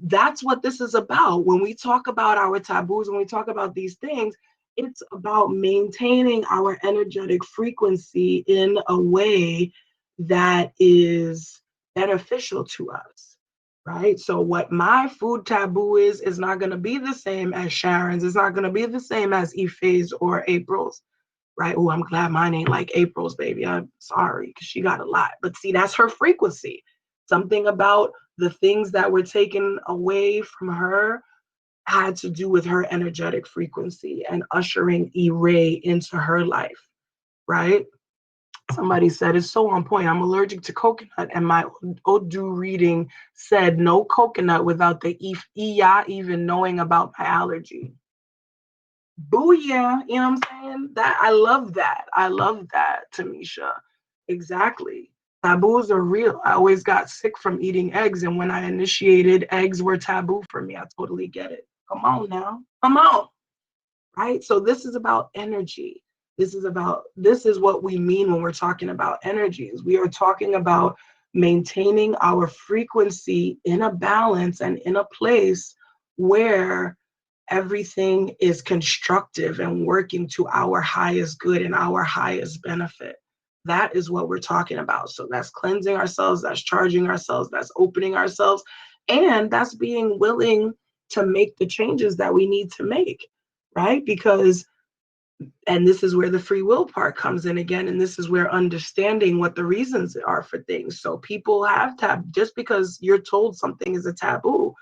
That's what this is about. When we talk about our taboos, when we talk about these things, it's about maintaining our energetic frequency in a way that is beneficial to us, right? So what my food taboo is not going to be the same as Sharon's. It's not going to be the same as Ife's or April's, right? Oh, I'm glad mine ain't like April's, baby. I'm sorry, because she got a lot. But see, that's her frequency. Something about the things that were taken away from her had to do with her energetic frequency and ushering Ire into her life, right? Somebody said it's so on point. I'm allergic to coconut, and my Odu reading said no coconut without the Iya even knowing about my allergy. Booyah, you know what I'm saying? That I love that. I love that, Tamisha. Exactly. Taboos are real. I always got sick from eating eggs, and when I initiated, eggs were taboo for me. I totally get it. Come on now. Come on. Right? So this is about energy. This is what we mean when we're talking about energies. We are talking about maintaining our frequency in a balance and in a place where everything is constructive and working to our highest good and our highest benefit. That is what we're talking about. So that's cleansing ourselves, that's charging ourselves, that's opening ourselves, and that's being willing to make the changes that we need to make, right? Because, and this is where the free will part comes in again, and this is where understanding what the reasons are for things. So people have just because you're told something is a taboo,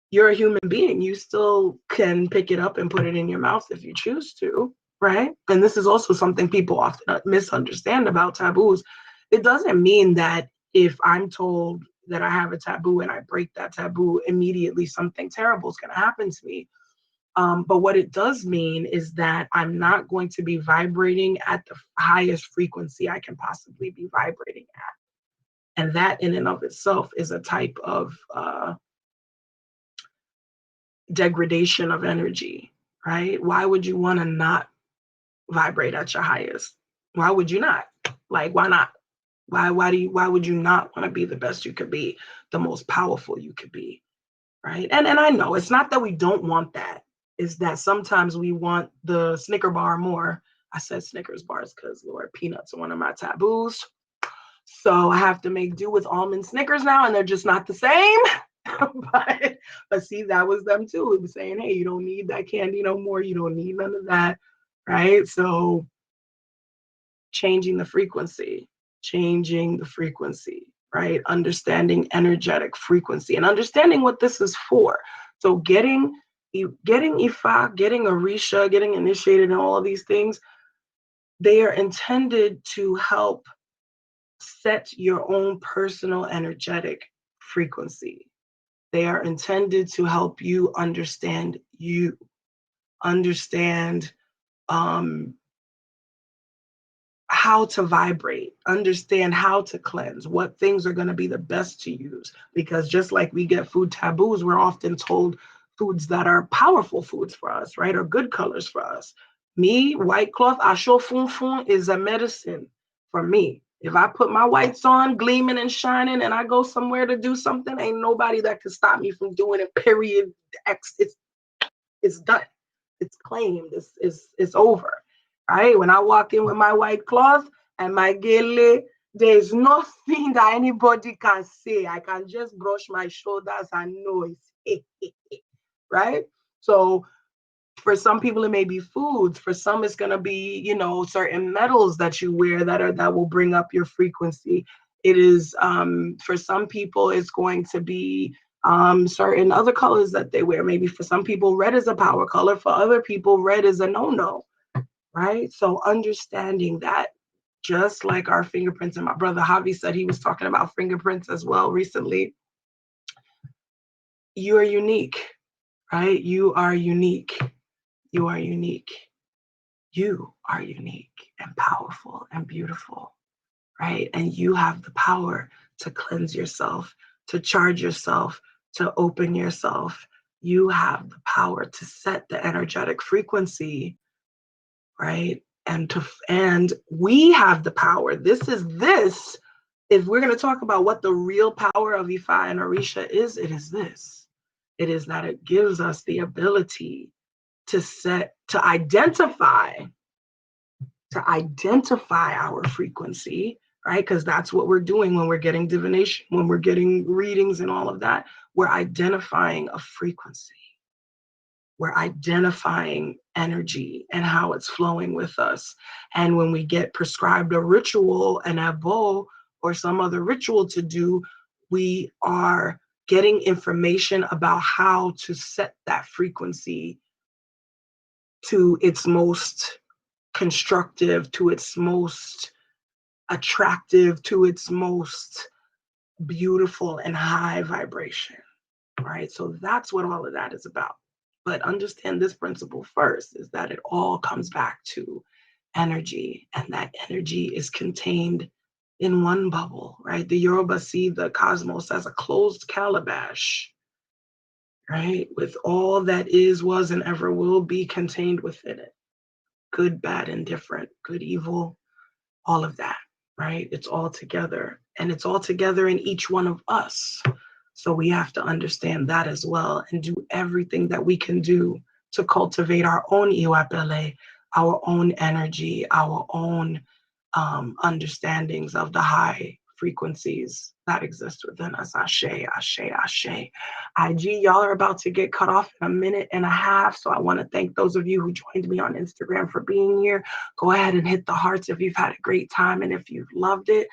you're a human being. You still can pick it up and put it in your mouth if you choose to, right? And this is also something people often misunderstand about taboos. It doesn't mean that if I'm told that I have a taboo and I break that taboo, immediately something terrible is going to happen to me. But what it does mean is that I'm not going to be vibrating at the highest frequency I can possibly be vibrating at. And that in and of itself is a type of degradation of energy, right? Why would you want to not vibrate at your highest? Why would you not? Like, why not? Why would you not want to be the best you could be, the most powerful you could be, right? And I know it's not that we don't want that. It's that sometimes we want the Snicker bar more. I said Snickers bars because Lord, peanuts are one of my taboos. So I have to make do with almond Snickers now, and they're just not the same. but see, that was them too. It was saying, hey, you don't need that candy no more. You don't need none of that, right? So changing the frequency, right? Understanding energetic frequency and understanding what this is for. So getting Ifa, getting Orisa, getting initiated in all of these things, they are intended to help set your own personal energetic frequency. They are intended to help you, understand how to vibrate, understand how to cleanse, what things are going to be the best to use. Because just like we get food taboos, we're often told foods that are powerful foods for us, right? Or good colors for us. Me, white cloth, asho fun fun is a medicine for me. If I put my whites on, gleaming and shining, and I go somewhere to do something, ain't nobody that can stop me from doing it, period. It's done. It's claimed. It's over. Right? When I walk in with my white cloth and my gele, there's nothing that anybody can say. I can just brush my shoulders and know it's right? So for some people it may be foods, for some it's going to be, certain metals that you wear that will bring up your frequency. It is for some people it's going to be certain other colors that they wear. Maybe for some people red is a power color, for other people red is a no-no, right? So understanding that, just like our fingerprints, and my brother Javi said he was talking about fingerprints as well recently, you are unique, right? You are unique. You are unique. You are unique and powerful and beautiful, right? And you have the power to cleanse yourself, to charge yourself, to open yourself. You have the power to set the energetic frequency, right? And we have the power. This. If we're going to talk about what the real power of Ifa and Orisa is, it is this. It is that it gives us the ability to identify our frequency, right? Because that's what we're doing when we're getting divination, when we're getting readings and all of that. We're identifying a frequency. We're identifying energy and how it's flowing with us. And when we get prescribed a ritual, an abo, or some other ritual to do, we are getting information about how to set that frequency to its most constructive, to its most attractive, to its most beautiful and high vibration, right? So that's what all of that is about. But understand this principle first, is that it all comes back to energy, and that energy is contained in one bubble, right? The Yoruba see the cosmos as a closed calabash, right? With all that is, was, and ever will be contained within it. Good, bad, and different, good, evil, all of that, right? It's all together, and it's all together in each one of us. So we have to understand that as well, and do everything that we can do to cultivate our own iwapele, our own energy, our own understandings of the high frequencies that exist within us. Ashe, ashe, ashe. IG, y'all are about to get cut off in a minute and a half. So I want to thank those of you who joined me on Instagram for being here. Go ahead and hit the hearts if you've had a great time and if you've loved it.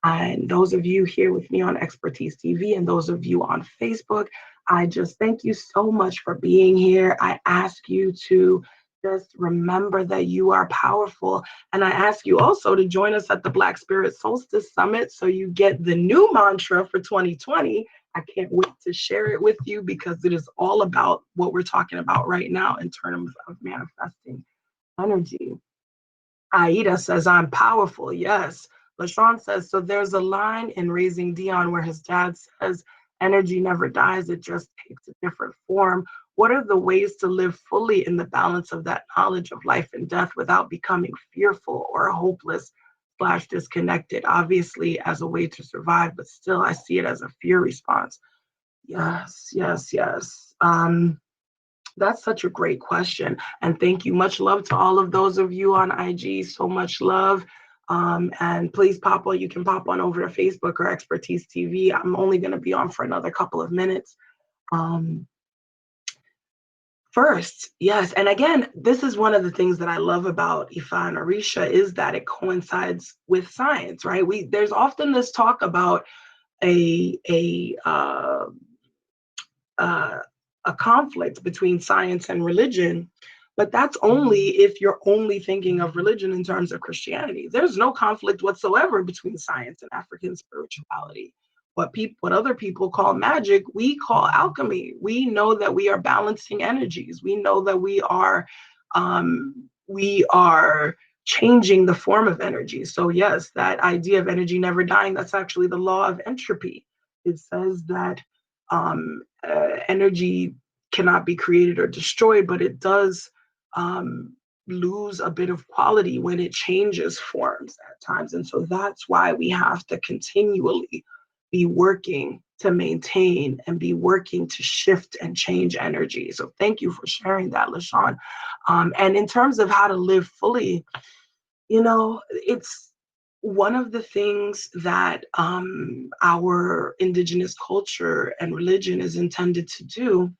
And those of you here with me on Expertise TV and those of you on Facebook, I just thank you so much for being here. I ask you to just remember that you are powerful. And I ask you also to join us at the Black Spirit Solstice Summit so you get the new mantra for 2020. I can't wait to share it with you because it is all about what we're talking about right now in terms of manifesting energy. Aida says, I'm powerful. Yes. LaShawn says, so there's a line in Raising Dion where his dad says, energy never dies, it just takes a different form. What are the ways to live fully in the balance of that knowledge of life and death without becoming fearful or hopeless / disconnected? Obviously, as a way to survive, but still, I see it as a fear response. Yes, yes, yes. That's such a great question. And thank you. Much love to all of those of you on IG. So much love. And please you can pop on over to Facebook or Expertise TV. I'm only going to be on for another couple of minutes. First, yes. And again, this is one of the things that I love about Ifa and Orisa is that it coincides with science, right? There's often this talk about a conflict between science and religion, but that's only if you're only thinking of religion in terms of Christianity. There's no conflict whatsoever between science and African spirituality. What other people call magic, we call alchemy. We know that we are balancing energies. We know that we are changing the form of energy. So yes, that idea of energy never dying, that's actually the law of entropy. It says that energy cannot be created or destroyed, but it does lose a bit of quality when it changes forms at times. And so that's why we have to continually be working to maintain and be working to shift and change energy. So thank you for sharing that, LaShawn. And in terms of how to live fully, it's one of the things that our indigenous culture and religion is intended to do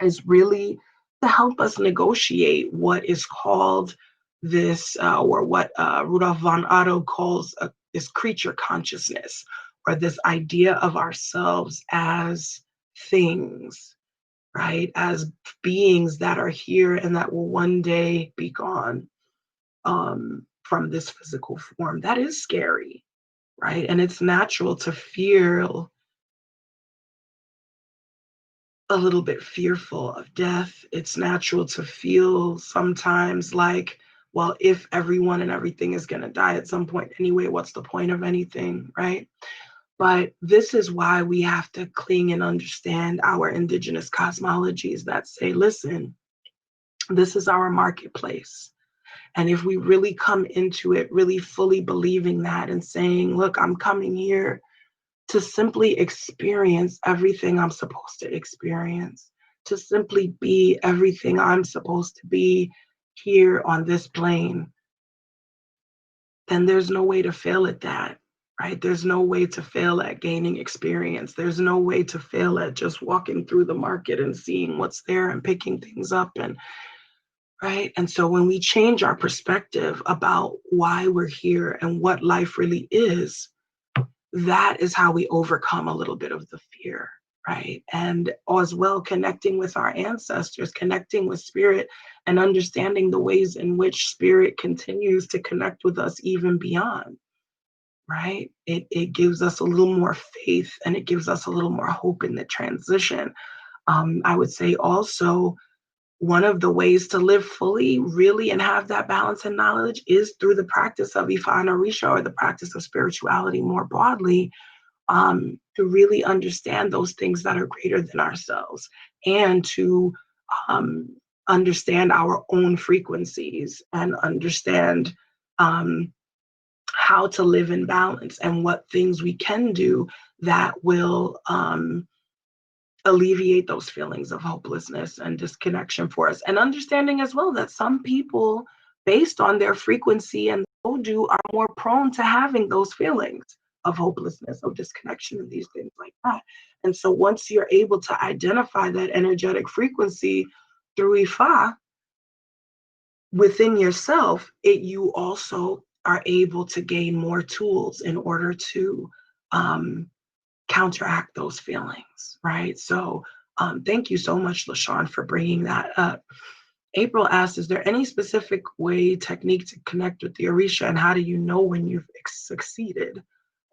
is really to help us negotiate what is called this, or what Rudolf von Otto calls this creature consciousness, or this idea of ourselves as things, right? As beings that are here and that will one day be gone from this physical form. That is scary, right? And it's natural to feel a little bit fearful of death. It's natural to feel sometimes like, well, if everyone and everything is going to die at some point anyway, what's the point of anything, right? But this is why we have to cling and understand our indigenous cosmologies that say, listen, this is our marketplace. And if we really come into it, really fully believing that and saying, look, I'm coming here to simply experience everything I'm supposed to experience, to simply be everything I'm supposed to be here on this plane, then there's no way to fail at that, right? There's no way to fail at gaining experience. There's no way to fail at just walking through the market and seeing what's there and picking things up and right. And so when we change our perspective about why we're here and what life really is, that is how we overcome a little bit of the fear, right? And as well, connecting with our ancestors, connecting with spirit, and understanding the ways in which spirit continues to connect with us even beyond, right? It gives us a little more faith and it gives us a little more hope in the transition. I would say also, one of the ways to live fully, really, and have that balance and knowledge is through the practice of Ifa and Orisha, or the practice of spirituality more broadly, to really understand those things that are greater than ourselves and to um, understand our own frequencies and understand how to live in balance and what things we can do that will alleviate those feelings of hopelessness and disconnection for us. And understanding as well that some people, based on their frequency and do, are more prone to having those feelings of hopelessness, of disconnection, and these things like that. And so once you're able to identify that energetic frequency through Ifa within yourself, you also are able to gain more tools in order to counteract those feelings, right? So thank you so much, LaShawn, for bringing that up. April asks, is there any specific way, technique to connect with the Orisha, and how do you know when you've succeeded?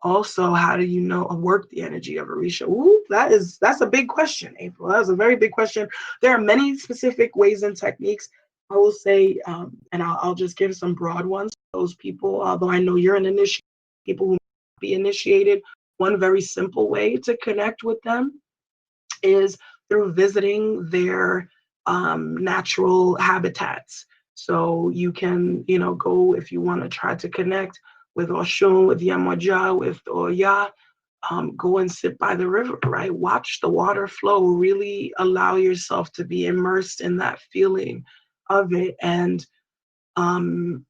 Also, how do you know work the energy of Orisha? Ooh, that's a big question, April. That's a very big question. There are many specific ways and techniques. I will say, and I'll just give some broad ones. Those people, although I know you're an initiated, people who might be initiated, one very simple way to connect with them is through visiting their natural habitats. So you can, go if you want to try to connect with Oshun, with Yamaja, with Oya, go and sit by the river, right? Watch the water flow, really allow yourself to be immersed in that feeling of it and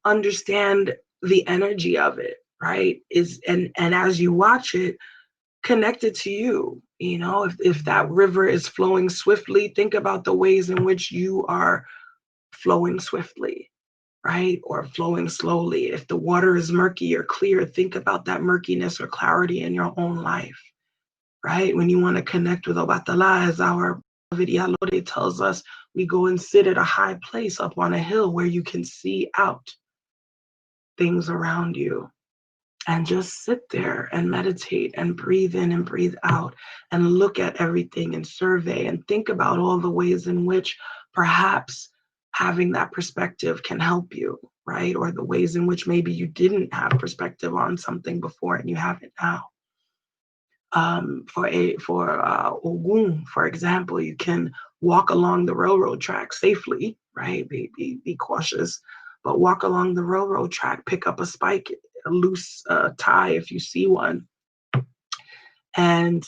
understand the energy of it, right? And as you watch it, connect it to you. If that river is flowing swiftly, think about the ways in which you are flowing swiftly, right? Or flowing slowly. If the water is murky or clear, think about that murkiness or clarity in your own life, right? When you want to connect with Obatala, as our Vidyalode tells us, we go and sit at a high place up on a hill where you can see out things around you and just sit there and meditate and breathe in and breathe out and look at everything and survey and think about all the ways in which perhaps having that perspective can help you, right? Or the ways in which maybe you didn't have perspective on something before and you have it now. For Ogun, for example, you can walk along the railroad track safely, right? Be cautious, but walk along the railroad track, pick up a spike, a loose tie if you see one, and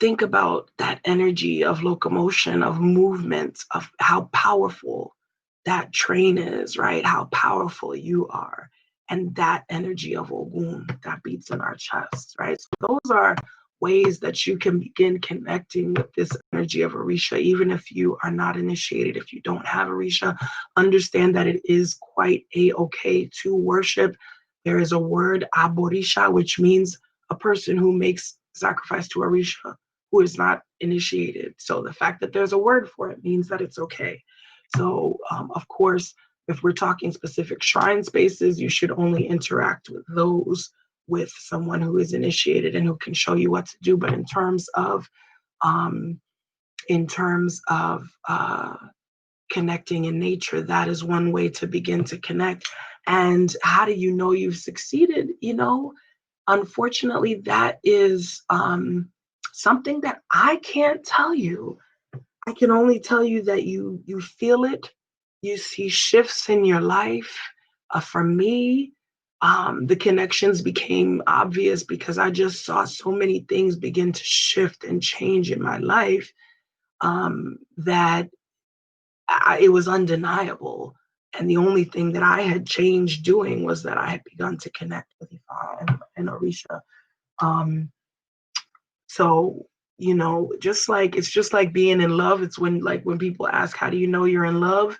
think about that energy of locomotion, of movement, of how powerful that train is, right? How powerful you are. And that energy of Ogun that beats in our chest, right? So those are ways that you can begin connecting with this energy of Orisha, even if you are not initiated, if you don't have Orisha, understand that it is quite a-okay to worship. There is a word, Aborisha, which means a person who makes sacrifice to Orisha, who is not initiated. So the fact that there's a word for it means that it's okay. So of course, if we're talking specific shrine spaces, you should only interact with those with someone who is initiated and who can show you what to do. But in terms of connecting in nature, that is one way to begin to connect. And how do you know you've succeeded? unfortunately, that is something that I can't tell you. I can only tell you that you feel it. You see shifts in your life. For me, the connections became obvious because I just saw so many things begin to shift and change in my life, that it was undeniable. And the only thing that I had changed doing was that I had begun to connect with Ifa and Orisa. Um, so, just like it's just like being in love. It's when people ask, how do you know you're in love?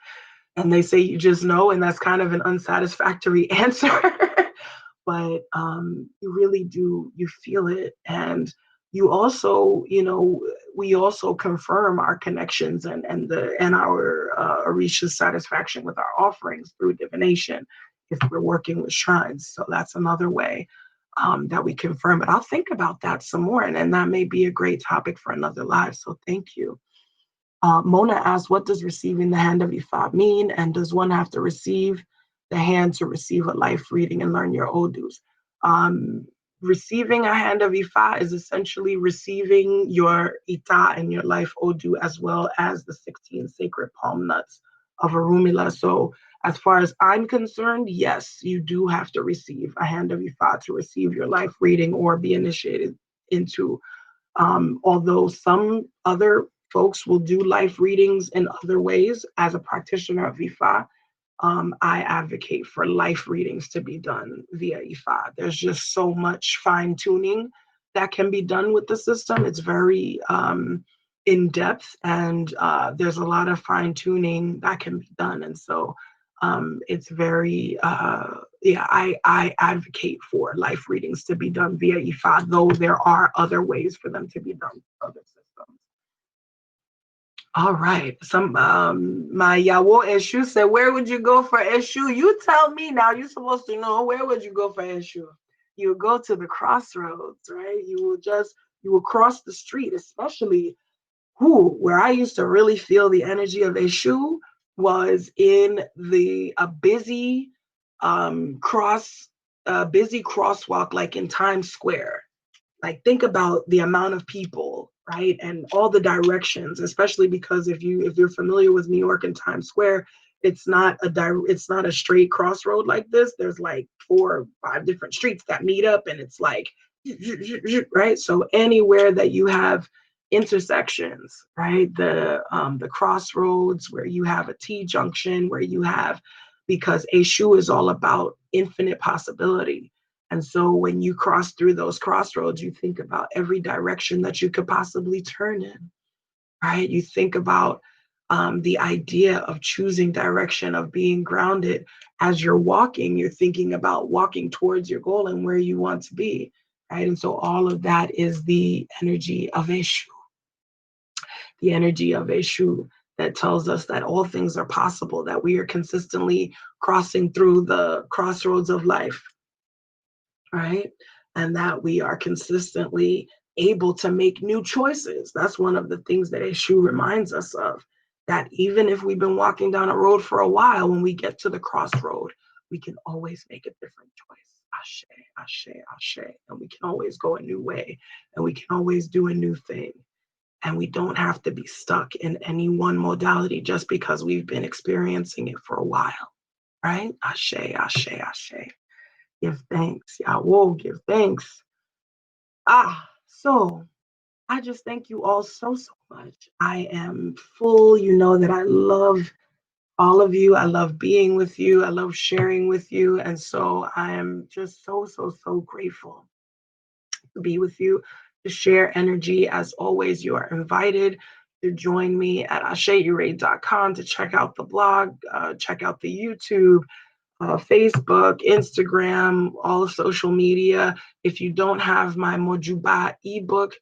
And they say you just know, and that's kind of an unsatisfactory answer. But you really do, you feel it. And you also, we also confirm our connections and our Orisha's satisfaction with our offerings through divination if we're working with shrines. So that's another way that we confirm it. I'll think about that some more, and that may be a great topic for another live. So thank you. Mona asked, what does receiving the hand of Ephod mean? And does one have to receive the hand to receive a life reading and learn your odus? Receiving a hand of Ifa is essentially receiving your Ita and your life Odu, as well as the 16 sacred palm nuts of Arumila. So as far as I'm concerned, yes, you do have to receive a hand of Ifa to receive your life reading or be initiated into. Although some other folks will do life readings in other ways, as a practitioner of Ifa, I advocate for life readings to be done via Ephod. There's just so much fine tuning that can be done with the system. It's very in depth, and there's a lot of fine tuning that can be done. And so it's very, I advocate for life readings to be done via Ephod, though there are other ways for them to be done with other systems. All right. My Yawo Eshu said, where would you go for Eshu? You tell me now. You're supposed to know. Where would you go for Eshu? You would go to the crossroads, right? You will cross the street, especially where I used to really feel the energy of Eshu was in a busy crosswalk, like in Times Square. Like, think about the amount of people, right, and all the directions, especially because if you're familiar with New York and Times Square, it's not a straight crossroad like this. There's like 4 or 5 different streets that meet up, and it's like right. So anywhere that you have intersections, right, the crossroads, where you have a T junction, where you have, because Eshu is all about infinite possibility. And so when you cross through those crossroads, you think about every direction that you could possibly turn in, right? You think about the idea of choosing direction, of being grounded. As you're walking, you're thinking about walking towards your goal and where you want to be, right? And so all of that is the energy of Eshu, the energy of Eshu that tells us that all things are possible, that we are consistently crossing through the crossroads of life, right? And that we are consistently able to make new choices. That's one of the things that Eshu reminds us of, that even if we've been walking down a road for a while, when we get to the crossroad, we can always make a different choice. Ashe, ashe, ashe. And we can always go a new way, and we can always do a new thing. And we don't have to be stuck in any one modality just because we've been experiencing it for a while, right? Ashe, ashe, ashe. Give thanks. Yahweh, give thanks. So I just thank you all so, so much. I am full. You know that I love all of you. I love being with you. I love sharing with you. And so I am just so, so, so grateful to be with you, to share energy. As always, you are invited to join me at asheire.com to check out the blog, check out the YouTube, Facebook, Instagram, all of social media. If you don't have my Mojuba ebook,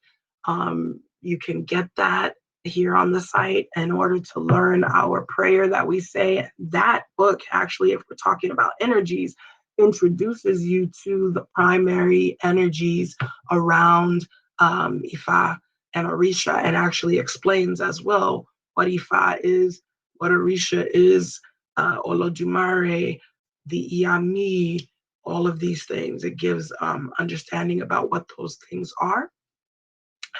you can get that here on the site in order to learn our prayer that we say. That book, actually, if we're talking about energies, introduces you to the primary energies around Ifa and Orisha, and actually explains as well what Ifa is, what Orisha is, Olodumare, the Iyami, all of these things. It gives understanding about what those things are,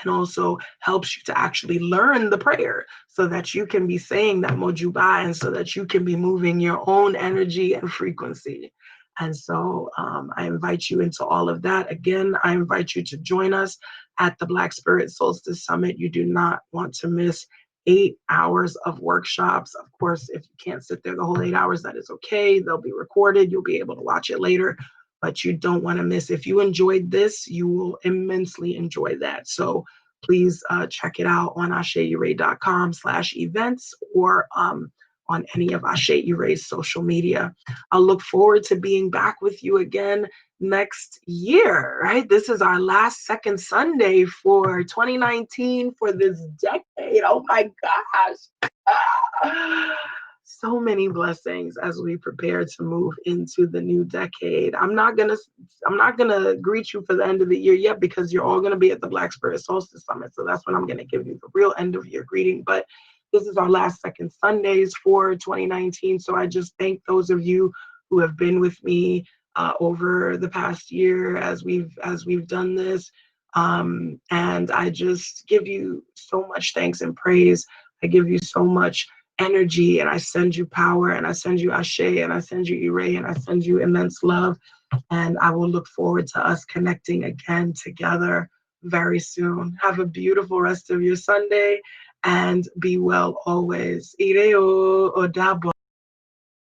and also helps you to actually learn the prayer so that you can be saying that mojuba, and so that you can be moving your own energy and frequency. And so I invite you into all of that. Again, I invite you to join us at the Black Spirit Solstice Summit. You do not want to miss 8 hours of workshops. Of course, if you can't sit there the whole 8 hours, that is okay. They'll be recorded. You'll be able to watch it later, but you don't want to miss. If you enjoyed this, you will immensely enjoy that. So please check it out on aseire.com/events, or on any of Ase Ire's social media. I'll look forward to being back with you again next year, right? This is our last second Sunday for 2019 for this decade. Oh my gosh. So many blessings as we prepare to move into the new decade. I'm not gonna greet you for the end of the year yet, because you're all gonna be at the Black Spirit Solstice Summit. So that's when I'm gonna give you the real end of year greeting. But this is our last second Sundays for 2019. So I just thank those of you who have been with me over the past year as we've done this. And I just give you so much thanks and praise. I give you so much energy, and I send you power, and I send you Ashe, and I send you Ire, and I send you immense love. And I will look forward to us connecting again together very soon. Have a beautiful rest of your Sunday, and be well always. Ire o dabo.